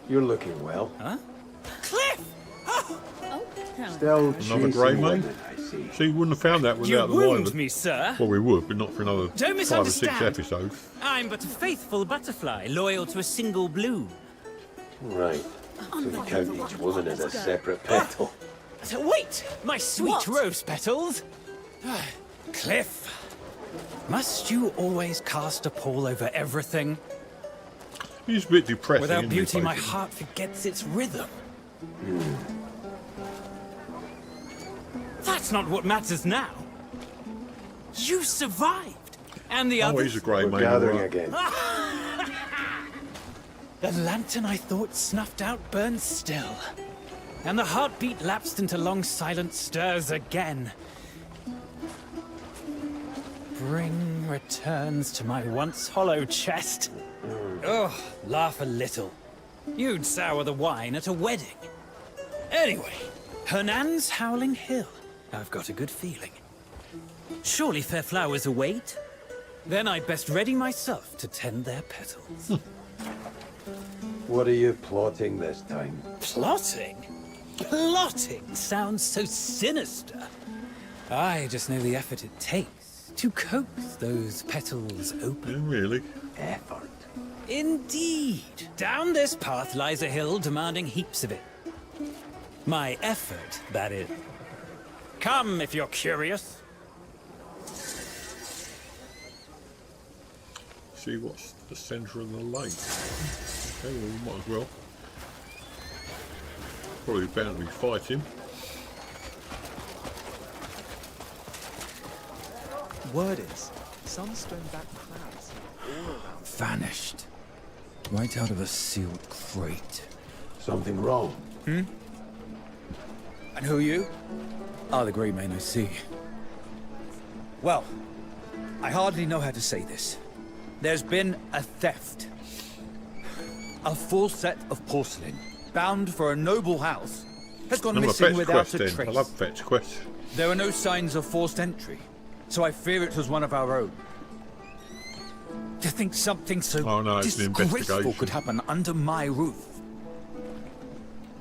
You're looking well. Huh? Still Another grey mate? I see. See, you wouldn't have found that You without the wound Wyvern. me, sir. Well, we would, but not for another Don't 5 or 6 misunderstand. episodes. I'm but a faithful butterfly, loyal to a single bloom. Right. So you count each woman as a separate petal. So wait, my sweet What? rose petals. Cliff, must you always cast a pall over everything? He's a bit depressing. Without isn't he, beauty, my basically? heart forgets its rhythm. That that's not what matters now. You survived, and the Oh, others. he's a grey We're mate. gathering Right. again. The lantern I thought snuffed out burns still, and the heartbeat lapsed into long silent stirs again. Bring returns to my once hollow chest. Oh, laugh a little. You'd sour the wine at a wedding. Anyway, Hernan's Howling Hill. I've got a good feeling. Surely fair flowers await? Then I'd best ready myself to tend their petals. What are you plotting this time? Plotting? Plotting sounds so sinister. I just know the effort it takes to coax those petals open. Yeah, really? Effort. Indeed. Down this path lies a hill demanding heaps of it. My effort, that is. Come if you're curious. See what's the centre of the lake. Okay, well, we might as well. Probably bound to be fighting. Word is, some stone-backed clouds all around. Vanished. Right out of a sealed crate. Something wrong? And who are you? Ah, the Grey Man, I see. Well, I hardly know how to say this. There's been a theft. A full set of porcelain, bound for a noble house, has gone I'm a missing fetch without quest a then. trace. I love fetch quests. There are no signs of forced entry, so I fear it was one of our own. To think something so Oh, no, it's an disgraceful investigation. could happen under my roof.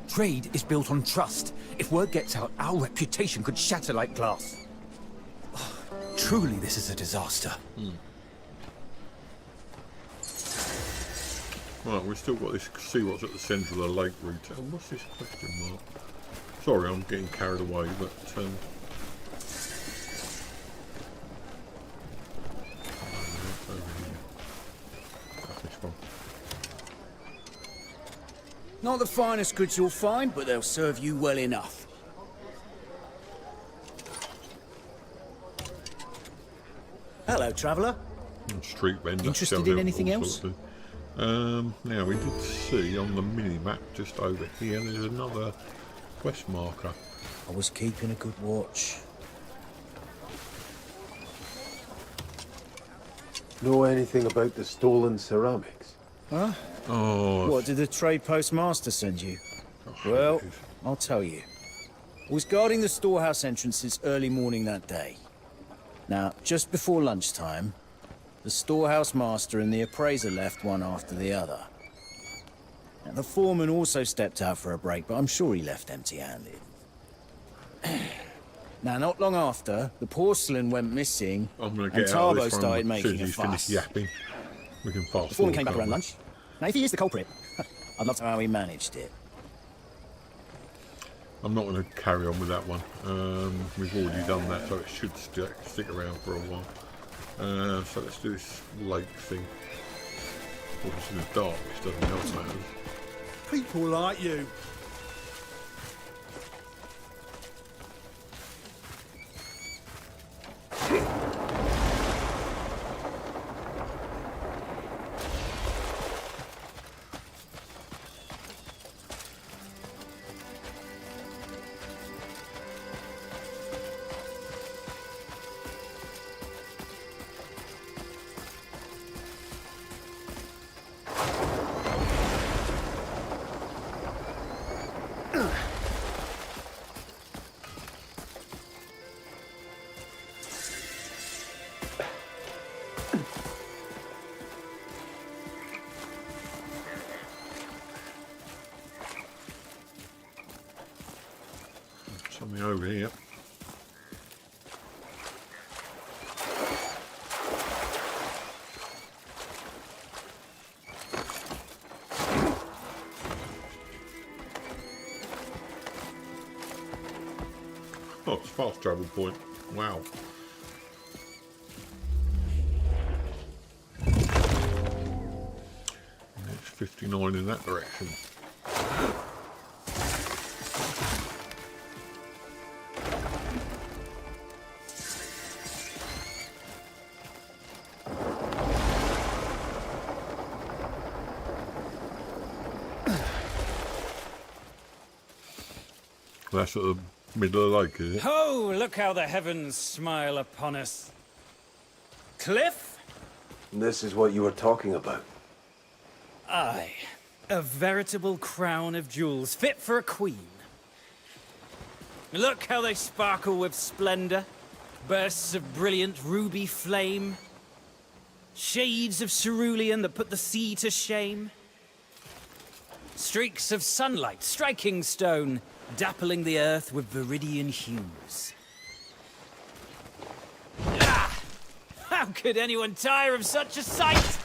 Trade is built on trust. If word gets out, our reputation could shatter like glass. Truly, this is a disaster. Right, we've still got this. See what's at the centre of the lake retail. What's this question mark? Sorry, I'm getting carried away, but this one. Not the finest goods you'll find, but they'll serve you well enough. Hello, traveller. Street vendor. Interested sells in all anything sorts else? of things. Now we did see on the mini map just over here. There's another quest marker. I was keeping a good watch. Know anything about the stolen ceramics? Huh? Oh, What did the trade postmaster send you? Well, I'll tell you. I was guarding the storehouse entrances early morning that day. Now, just before lunchtime, the storehouse master and the appraiser left one after the other. Now, the foreman also stepped out for a break, but I'm sure he left empty-handed. Now, not long after, the porcelain went missing, I'm going to and get out of Tarbo this one started as soon as making a he's finished fuss. yapping. We can fast The foreman forward, came back can't around we? lunch. Now, if he is the culprit, I'd love to know how he managed it. I'm not going to carry on with that one. We've already done that, so it should stick around for a while. So let's do this lake thing. Well, it's in the dark, which doesn't help matters. People like you. Something over here. Oh, it's a fast travel point. Wow. And it's 59 in that direction. That's at the middle of the lake, is it? Oh, look how the heavens smile upon us. Cliff? This is what you were talking about. Aye. A veritable crown of jewels, fit for a queen. Look how they sparkle with splendor. Bursts of brilliant ruby flame. Shades of cerulean that put the sea to shame. Streaks of sunlight striking stone, dappling the earth with viridian hues. Ah! How could anyone tire of such a sight?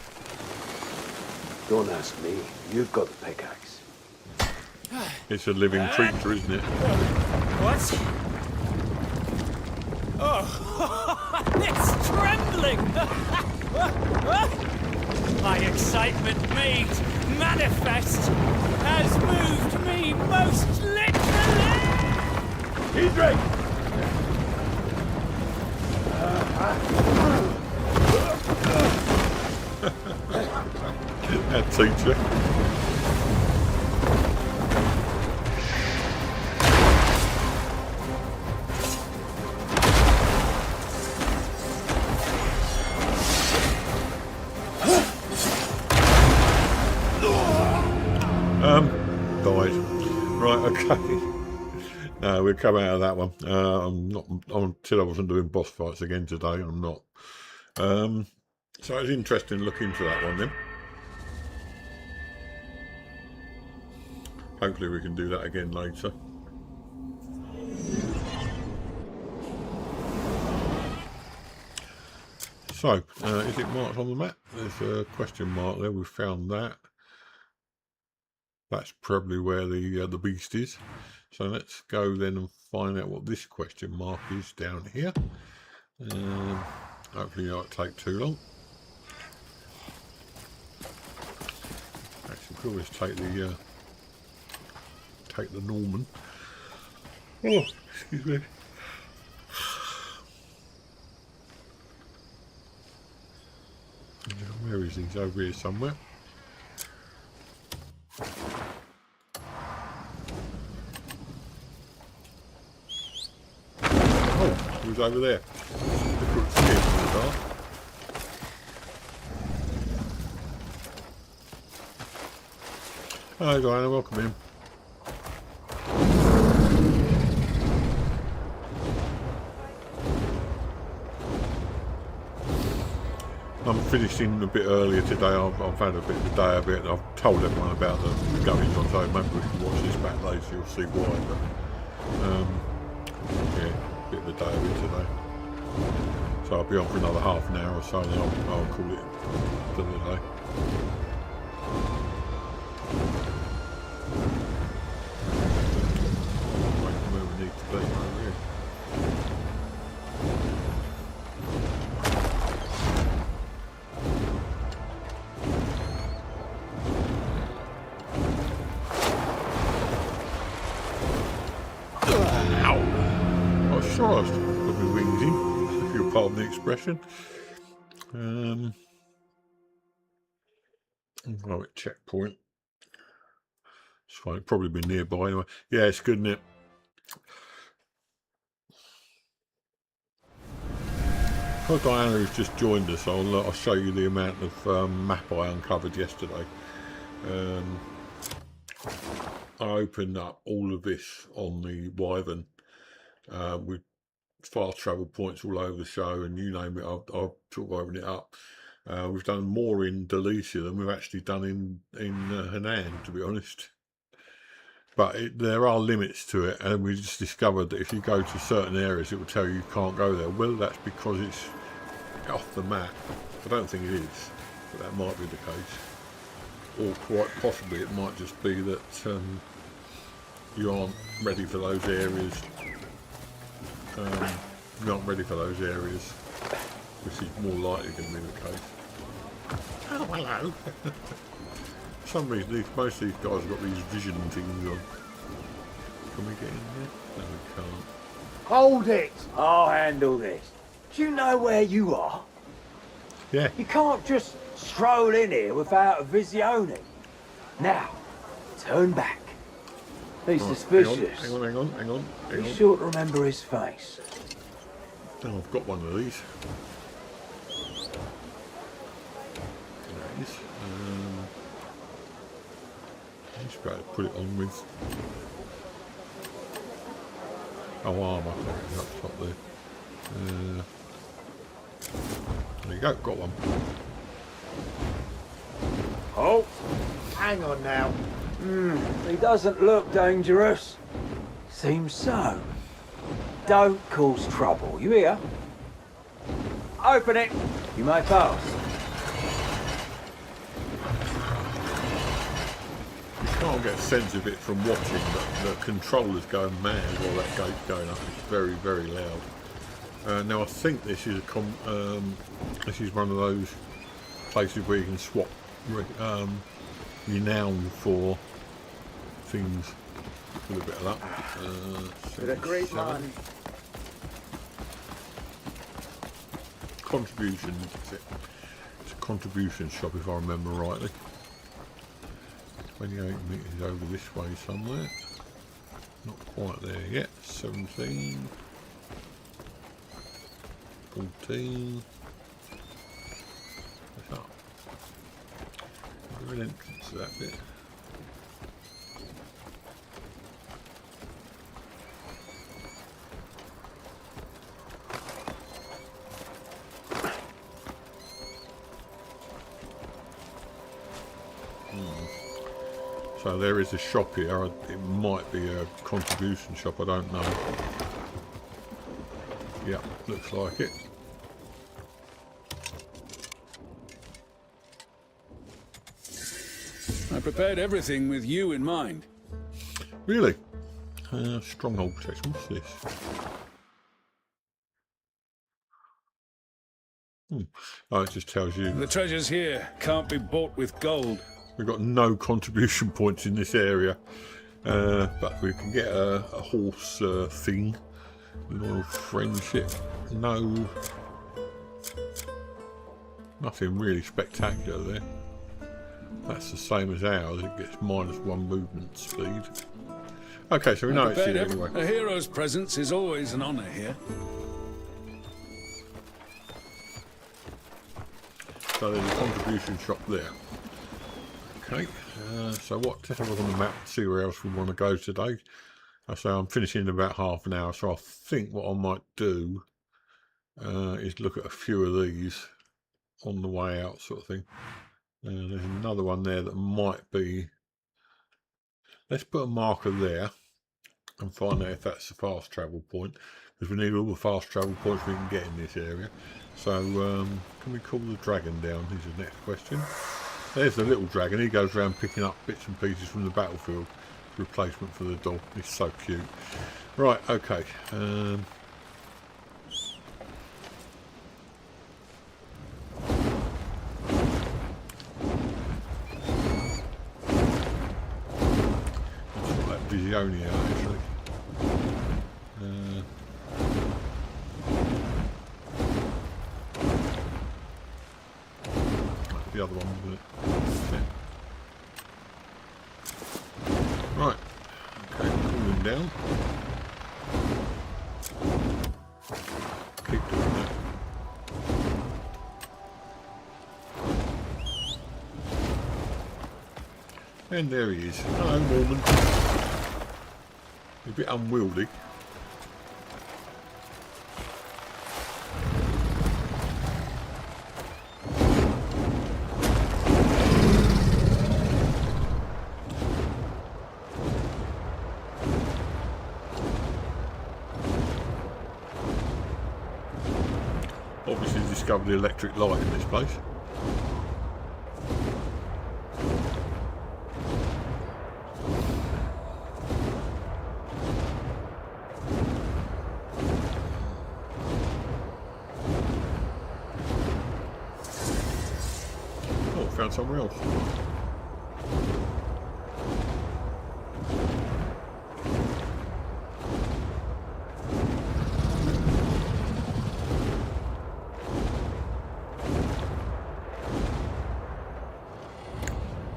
Don't ask me. You've got the pickaxe. It's a living creature, isn't it? What? Oh, it's trembling! My excitement made manifest has moved me most literally! Edric! That teacher. Died. Right, okay. No, we'll come out of that one. Until I wasn't doing boss fights again today, I'm not. So it's interesting to look into that one then. Hopefully we can do that again later. So, is it marked on the map? There's a question mark there, we found that. That's probably where the beast is. So let's go then and find out what this question mark is down here. Hopefully it won't take too long. Actually, we could always take the Norman. Oh, excuse me. Where is he? He's over here somewhere. Oh, he was over there. I couldn't see him in the dark. Hello Diana, welcome in. I'm finishing a bit earlier today. I've had a bit of a day of it, and I've told everyone about the goings on, so maybe we can watch this back later, you'll see why. But yeah, a bit of a day of it today. So I'll be on for another half an hour or so, and then I'll call it for the day. Right from where we need to be over here. Sure, I was put my wings in, if you'll pardon the expression. Right, checkpoint. It's fine, it'll probably be nearby anyway. Yeah, it's good, isn't it? For Diana who's just joined us, I'll show you the amount of map I uncovered yesterday. I opened up all of this on the Wyvern. With fast travel points all over the show, and you name it, I've sort of opened it up. We've done more in Delicia than we've actually done in Henan, to be honest. But there are limits to it, and we just discovered that if you go to certain areas, it will tell you can't go there. Well, that's because it's off the map. I don't think it is, but that might be the case. Or quite possibly it might just be that you aren't ready for those areas. Not ready for those areas, which is more likely going to be the case. Oh, hello! For some reason, most of these guys have got these vision things on. Can we get in there? No, we can't. Hold it! I'll handle this. Do you know where you are? Yeah. You can't just stroll in here without a visione. Now, turn back. He's Right, suspicious. Hang on. You sure to remember his face? Oh, I've got one of these. There it is. I'm just about to put it on with. Oh, armour. That's up there. There you go, got one. Oh, hang on now. He doesn't look dangerous. Seems so. Don't cause trouble, you hear? Open it. You may pass. You can't get a sense of it from watching, but the controller's going mad while that gate's going up. It's very, very loud. Now I think this is this is one of those places where you can swap renown for things with a bit of luck. With a great man. Contribution, that's it. It's a contribution shop if I remember rightly. 28 metres over this way somewhere. Not quite there yet. 17. 14. What's up? Is there an entrance to that bit? So there is a shop here. It might be a contribution shop, I don't know. Yeah, looks like it. I prepared everything with you in mind. Really? Stronghold protection. What's this? Oh, it just tells you. The treasures here can't be bought with gold. We've got no contribution points in this area, but we can get a horse thing. Loyal friendship. No. Nothing really spectacular there. That's the same as ours. It gets -1 movement speed. Okay, so we know it's here anyway. A hero's presence is always an honour here. So there's a contribution shop there. Okay, so what? Let's have a look on the map and see where else we want to go today. So I'm finishing in about half an hour, so I think what I might do is look at a few of these on the way out, sort of thing. There's another one there that might be. Let's put a marker there and find out if that's the fast travel point, because we need all the fast travel points we can get in this area. So can we call the dragon down? Is the next question. There's the little dragon. He goes around picking up bits and pieces from the battlefield. Replacement for the dog. He's so cute. Right, okay. Let's sort that Visione out, actually. That's the other one, wasn't it? Right, okay, cool him down. Keep doing that. And there he is. Hello, Norman. A bit unwieldy. Obviously discovered the electric light in this place. Oh, found somewhere else.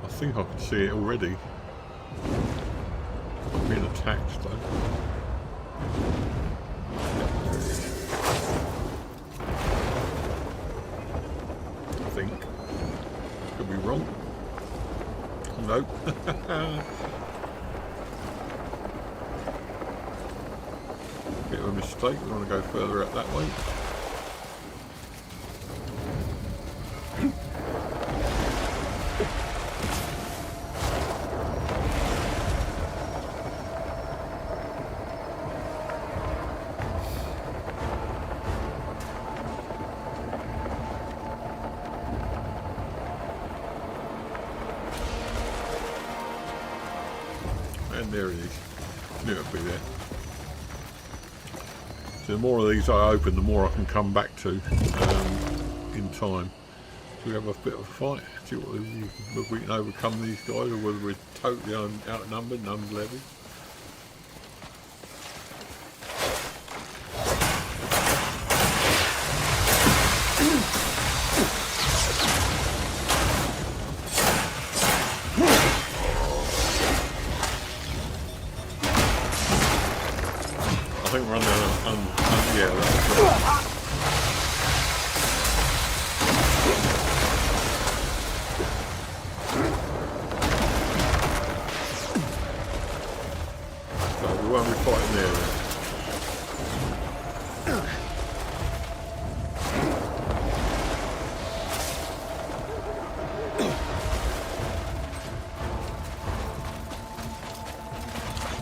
I think I can see it already. I'm in attacked though. I think. Could be wrong. Nope. Bit of a mistake. We want to go further out that way. And there it is. Knew it'd be there. So the more of these I open, the more I can come back to in time. So we have a bit of a fight. See whether we can overcome these guys or whether we're totally outnumbered and unlevel. I think we're under yeah, that's right. So we won't be fighting there then.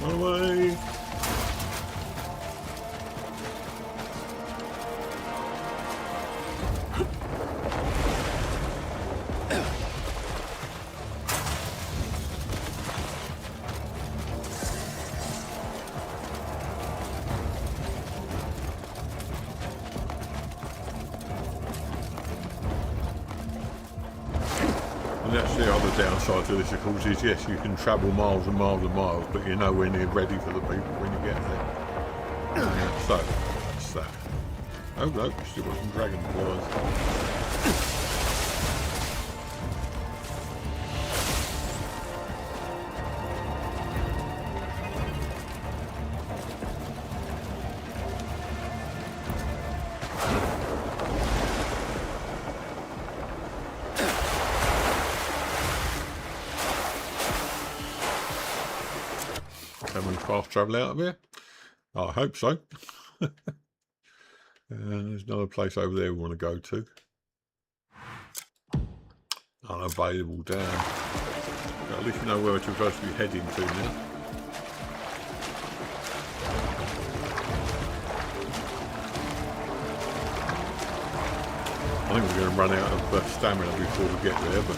Away. And that's the other downside to this, of course, is yes, you can travel miles and miles and miles, but you're nowhere near ready for the people when you get there. So, that's that. Oh no, still got some dragonflies. Can we fast travel out of here? I hope so. And there's another place over there we want to go to. Unavailable down. At least you know where we're supposed to be heading to now. I think we're going to run out of stamina before we get there, but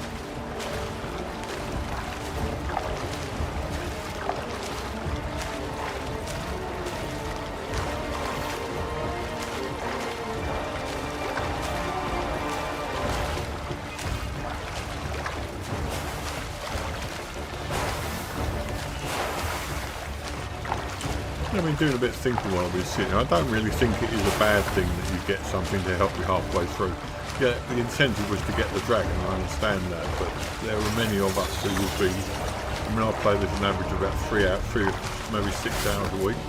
I've been doing a bit of thinking while I've been sitting here. I don't really think it is a bad thing that you get something to help you halfway through. Yeah, the incentive was to get the dragon, I understand that, but there are many of us who will be, I mean, I play this an average of about 3 maybe 6 hours a week,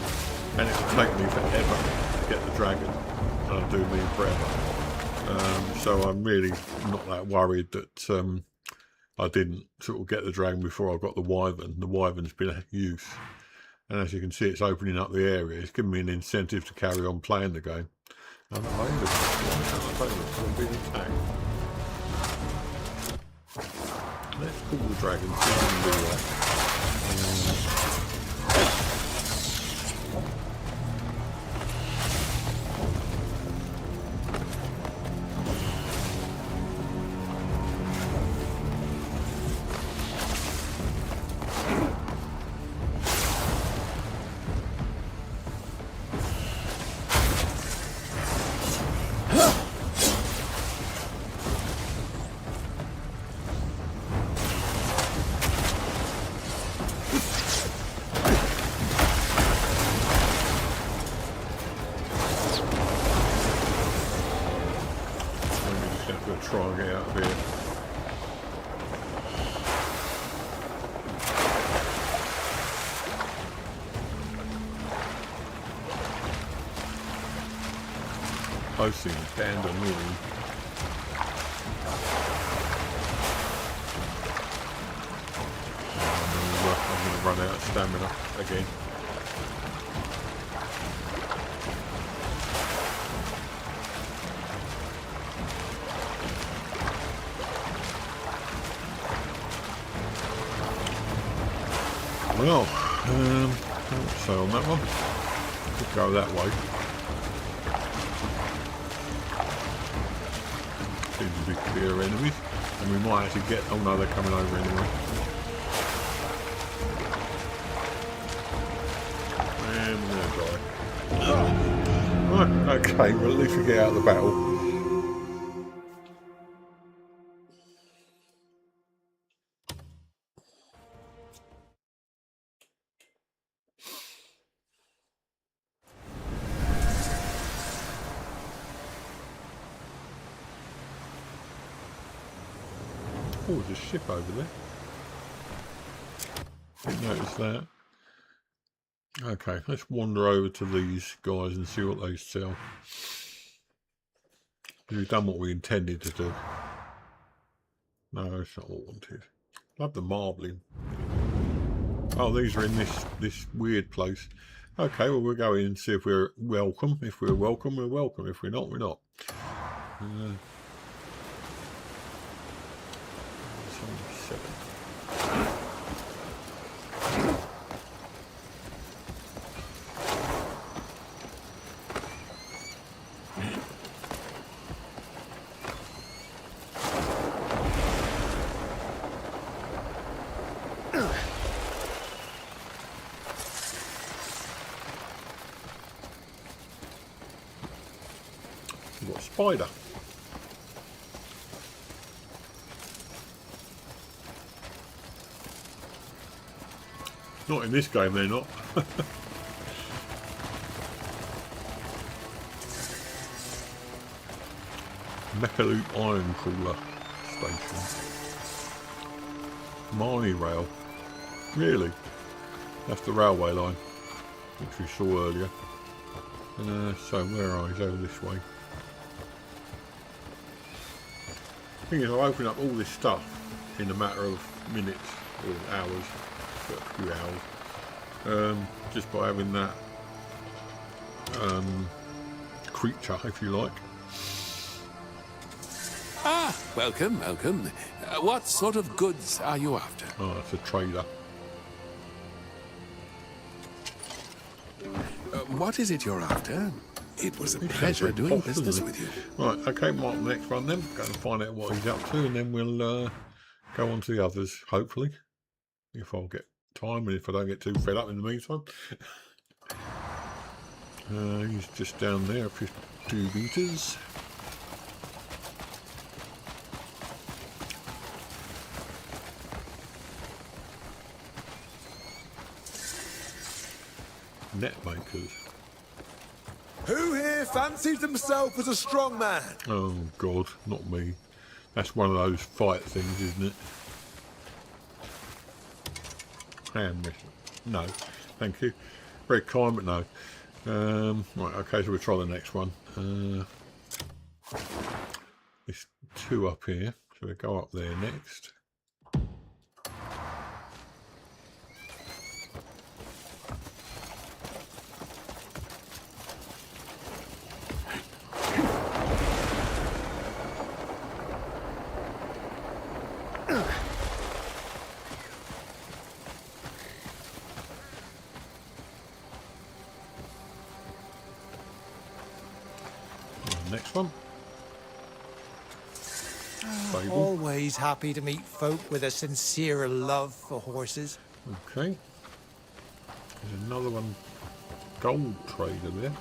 and it will take me forever to get the dragon, and I do mean forever. So I'm really not that worried that I didn't sort of get the dragon before I got the wyvern. The wyvern's been a use. And as you can see, it's opening up the area. It's giving me an incentive to carry on playing the game. I'm being attacked. Let's call the dragon. See if we can do that. those things damned annoying. I'm going to run out of stamina again. Well, so on that one, we'll go that way. Seems to be clear enemies, and we might actually get. Oh no, they're coming over anyway. And we're gonna die. Right, okay, well at least we get out of the battle. Oh, there's a ship over there. Didn't notice that. Okay, let's wander over to these guys and see what they sell. We've done what we intended to do. No, it's not what I wanted. Love the marbling. Oh, these are in this weird place. Okay, well we'll go in and see if we're welcome. If we're welcome, we're welcome. If we're not, we're not. 77. We've got a spider. Not in this game, they're not. Mechaloop Iron Crawler Station. Marnie Rail. Really? That's the railway line, which we saw earlier. So where are we? Over this way. The thing is, I open up all this stuff in a matter of minutes or hours. A few hours, just by having that creature, if you like. Ah, welcome, welcome. What sort of goods are you after? Oh, it's a trader. What is it you're after? It was a pleasure doing business with you. Right, okay, mark the next one then. Go and find out what he's up to, and then we'll go on to the others, hopefully. If I'll get time, and if I don't get too fed up in the meantime. He's just down there, 52 meters. Net makers. Who here fancies himself as a strong man? Oh God, not me. That's one of those fight things, isn't it? Hand mission. No, thank you. Very kind, but no. Right, okay, so we'll try the next one. There's two up here, so we'll go up there next. Next one. Always happy to meet folk with a sincere love for horses. Okay. There's another one. Gold trader there.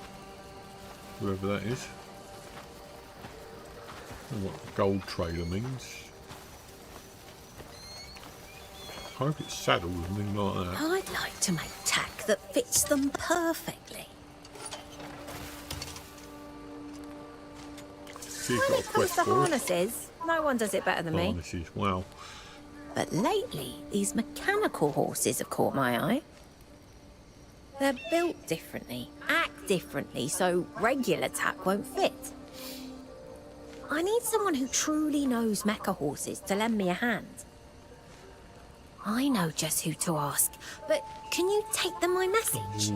Whoever that is. I don't know what gold trader means. I hope it's saddles and things like that. I'd like to make tack that fits them perfectly. When it comes to harnesses, no one does it better than me. Harnesses, wow. But lately, these mechanical horses have caught my eye. They're built differently, act differently, so regular tack won't fit. I need someone who truly knows mecha horses to lend me a hand. I know just who to ask, but can you take them my message?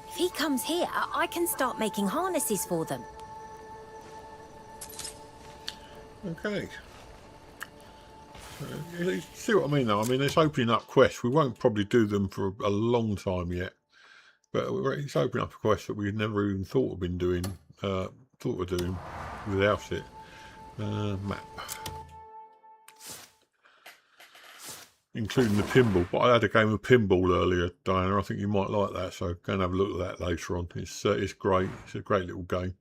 If he comes here, I can start making harnesses for them. Okay. You see what I mean though? I mean, it's opening up quests. We won't probably do them for a long time yet. But it's opening up a quest that we've never even thought of doing without it. Map. Including the pinball. But I had a game of pinball earlier, Diana. I think you might like that, so go and have a look at that later on. It's great. It's a great little game.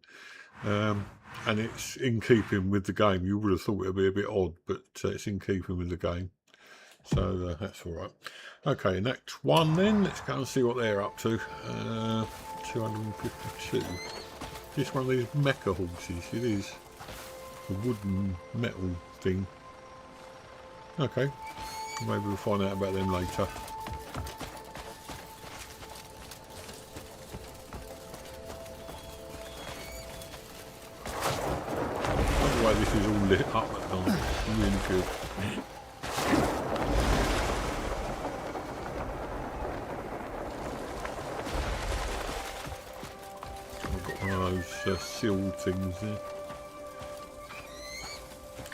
And it's in keeping with the game. You would have thought it would be a bit odd, but it's in keeping with the game. So that's all right. Okay, next one then. Let's go and see what they're up to. 252. Just one of these mecha horses. It is. The wooden metal thing. Okay. Maybe we'll find out about them later. By the way, this is all lit up at night. Really good. Those sealed things there.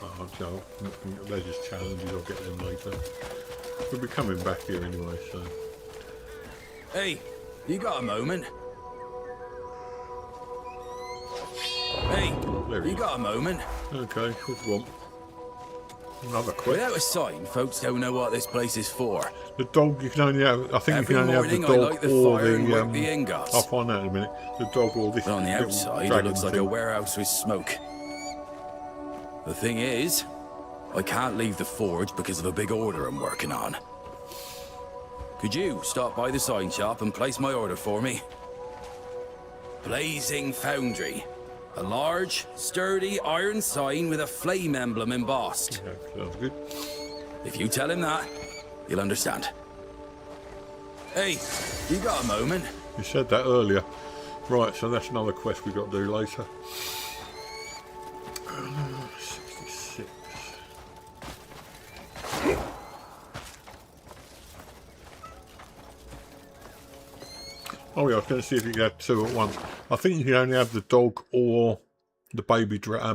Oh, Joe, they're just challenges. I'll get them later. We'll be coming back here anyway, so. Hey, you got a moment? Hey, you got a moment? Okay, what do you want? Another quest. Without a sign, folks don't know what this place is for. The dog, you can only have, I think you can only have the dog or the ingots. I'll find out in a minute. The dog or this. But on the outside, it looks like a warehouse with smoke. The thing is, I can't leave the forge because of a big order I'm working on. Could you stop by the sign shop and place my order for me? Blazing Foundry. A large, sturdy iron sign with a flame emblem embossed. Yeah, sounds good. If you tell him that, he'll understand. Hey, you got a moment? You said that earlier. Right, so that's another quest we've got to do later. 66. Oh yeah, I was going to see if you could have two at once. I think you can only have the dog or the baby dragon.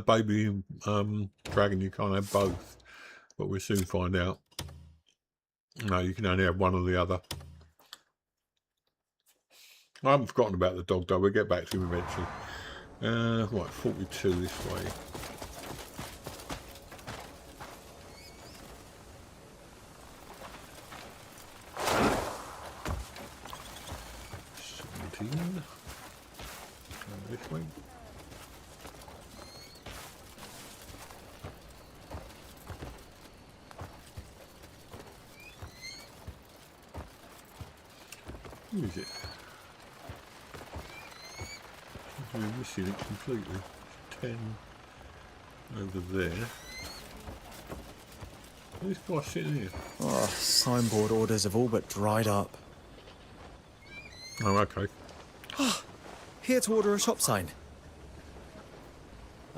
You can't have both, but we'll soon find out. No, you can only have one or the other. I haven't forgotten about the dog though. We'll get back to him eventually. Right, 42 this way. This way. Who is it? We're missing it completely. 10 over there. Who's this guy sitting here? Oh, signboard orders have all but dried up. Oh, okay. Here to order a shop sign.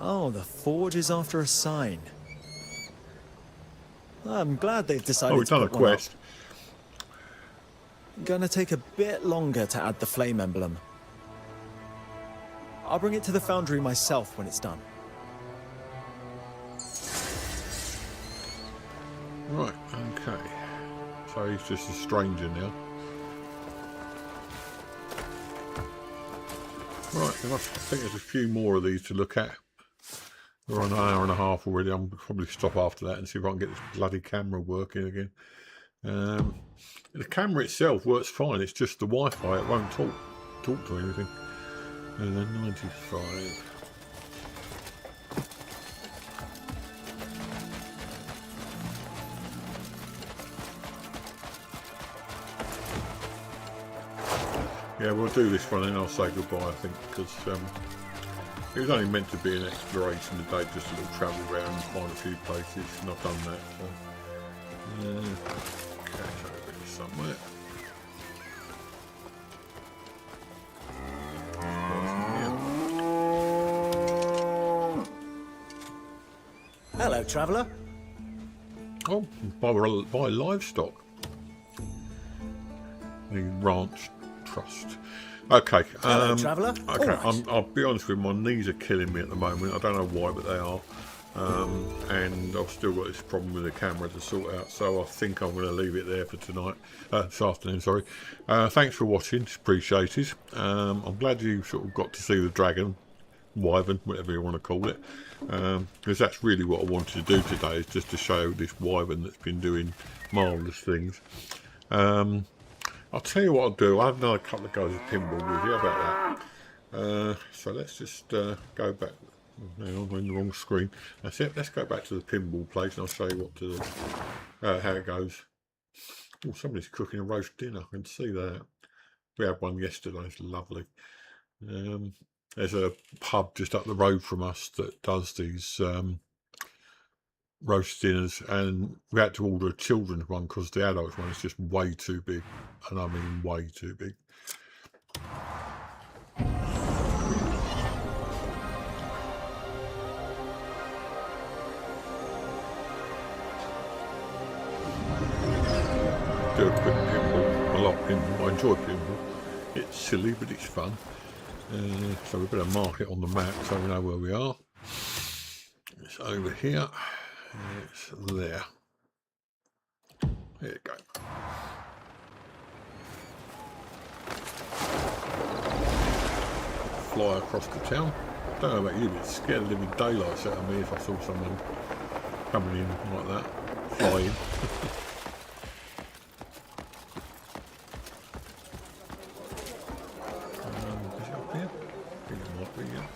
Oh, the forge is after a sign. I'm glad they've decided we've done a quest. Gonna take a bit longer to add the flame emblem. I'll bring it to the foundry myself when it's done. Right, okay. So he's just a stranger now. Right, I think there's a few more of these to look at. We're on an hour and a half already. I'll probably stop after that and see if I can get this bloody camera working again. The camera itself works fine. It's just the Wi-Fi. It won't talk to anything. And then 95. Yeah, we'll do this one and I'll say goodbye, I think, because it was only meant to be an exploration today, just a little travel around and find a few places, and I've done that. So, okay, so over here somewhere. Hello, traveller. Oh, buy livestock. The ranch trust. Okay. Hello, traveller. Okay, All right. I'll be honest with you, my knees are killing me at the moment. I don't know why, but they are. And I've still got this problem with the camera to sort out, so I think I'm going to leave it there for tonight. This afternoon, sorry. Thanks for watching. It's appreciated. I'm glad you sort of got to see the dragon, Wyvern, whatever you want to call it, because that's really what I wanted to do today, is just to show this Wyvern that's been doing marvellous things. I'll tell you what I'll do. I have another couple of goes of pinball with you about that. So let's just go back. Hang on, I'm in the wrong screen. That's it. Let's go back to the pinball place and I'll show you what to do, how it goes. Oh, somebody's cooking a roast dinner. I can see that. We had one yesterday. It's lovely. There's a pub just up the road from us that does these roast dinners, and we had to order a children's one because the adults one is just way too big, and I mean way too big. Do a quick pinball. I like pinball. I enjoy pinball. It's silly, but it's fun. So we better mark it on the map so we know where we are. It's over here. It's there. There you go. Fly across the town. Don't know about you, but it scared the living daylights out of me if I saw someone coming in like that, flying. Is it up here? I think it might be, yeah.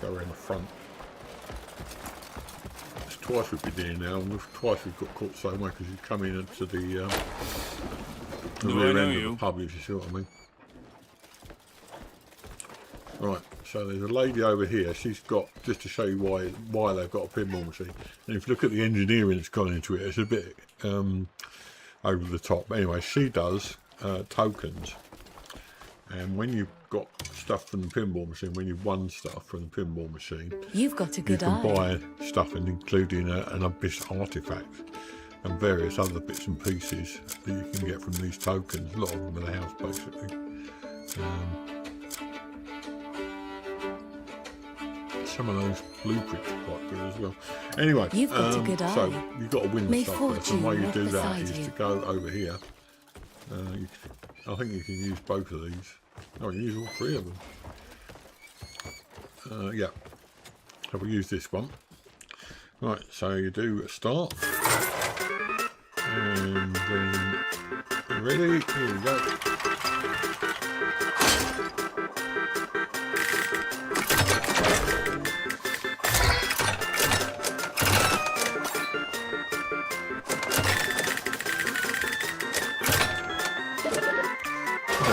Go around the front. It's twice we've been here now, and twice we've got caught so much because you come in into the rear end of the pub, if you see what I mean. Right, so there's a lady over here. She's got, just to show you why they've got a pinball machine. And if you look at the engineering that's gone into it, it's a bit over the top. But anyway, she does tokens. And when you've got stuff from the pinball machine, when you've won stuff from the pinball machine, You've got a good you can eye. buy stuff, including an abyss artifact and various other bits and pieces that you can get from these tokens. A lot of them in the house, basically. Some of those blueprints are quite good as well. Anyway, You've got a good so eye. you've got to win May stuff first. And the way you fortune do walk that beside is you. to go over here. I think you can use both of these. Oh, you use all three of them. Yeah. So we'll use this one. Right, so you do a start. And then, ready? Here we go.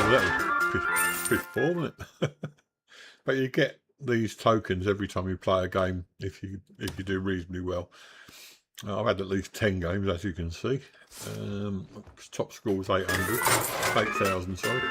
That was fish ball, wasn't it? But you get these tokens every time you play a game if you do reasonably well. I've had at least 10 games, as you can see. Top score was 8,000, sorry.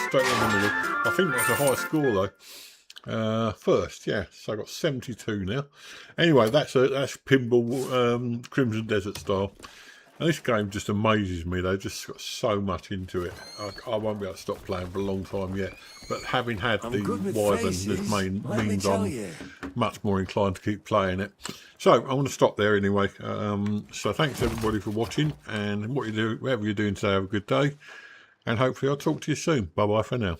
Straight in the middle. I think that's a high score though. first. Yeah, so I got 72 now. Anyway, that's Pinball Crimson Desert style. And this game just amazes me. They've just got so much into it. I won't be able to stop playing for a long time yet. But having had the Wyvern, this means I'm much more inclined to keep playing it. So I want to stop there anyway. So thanks everybody for watching, and whatever you're doing today, have a good day. And hopefully I'll talk to you soon. Bye bye for now.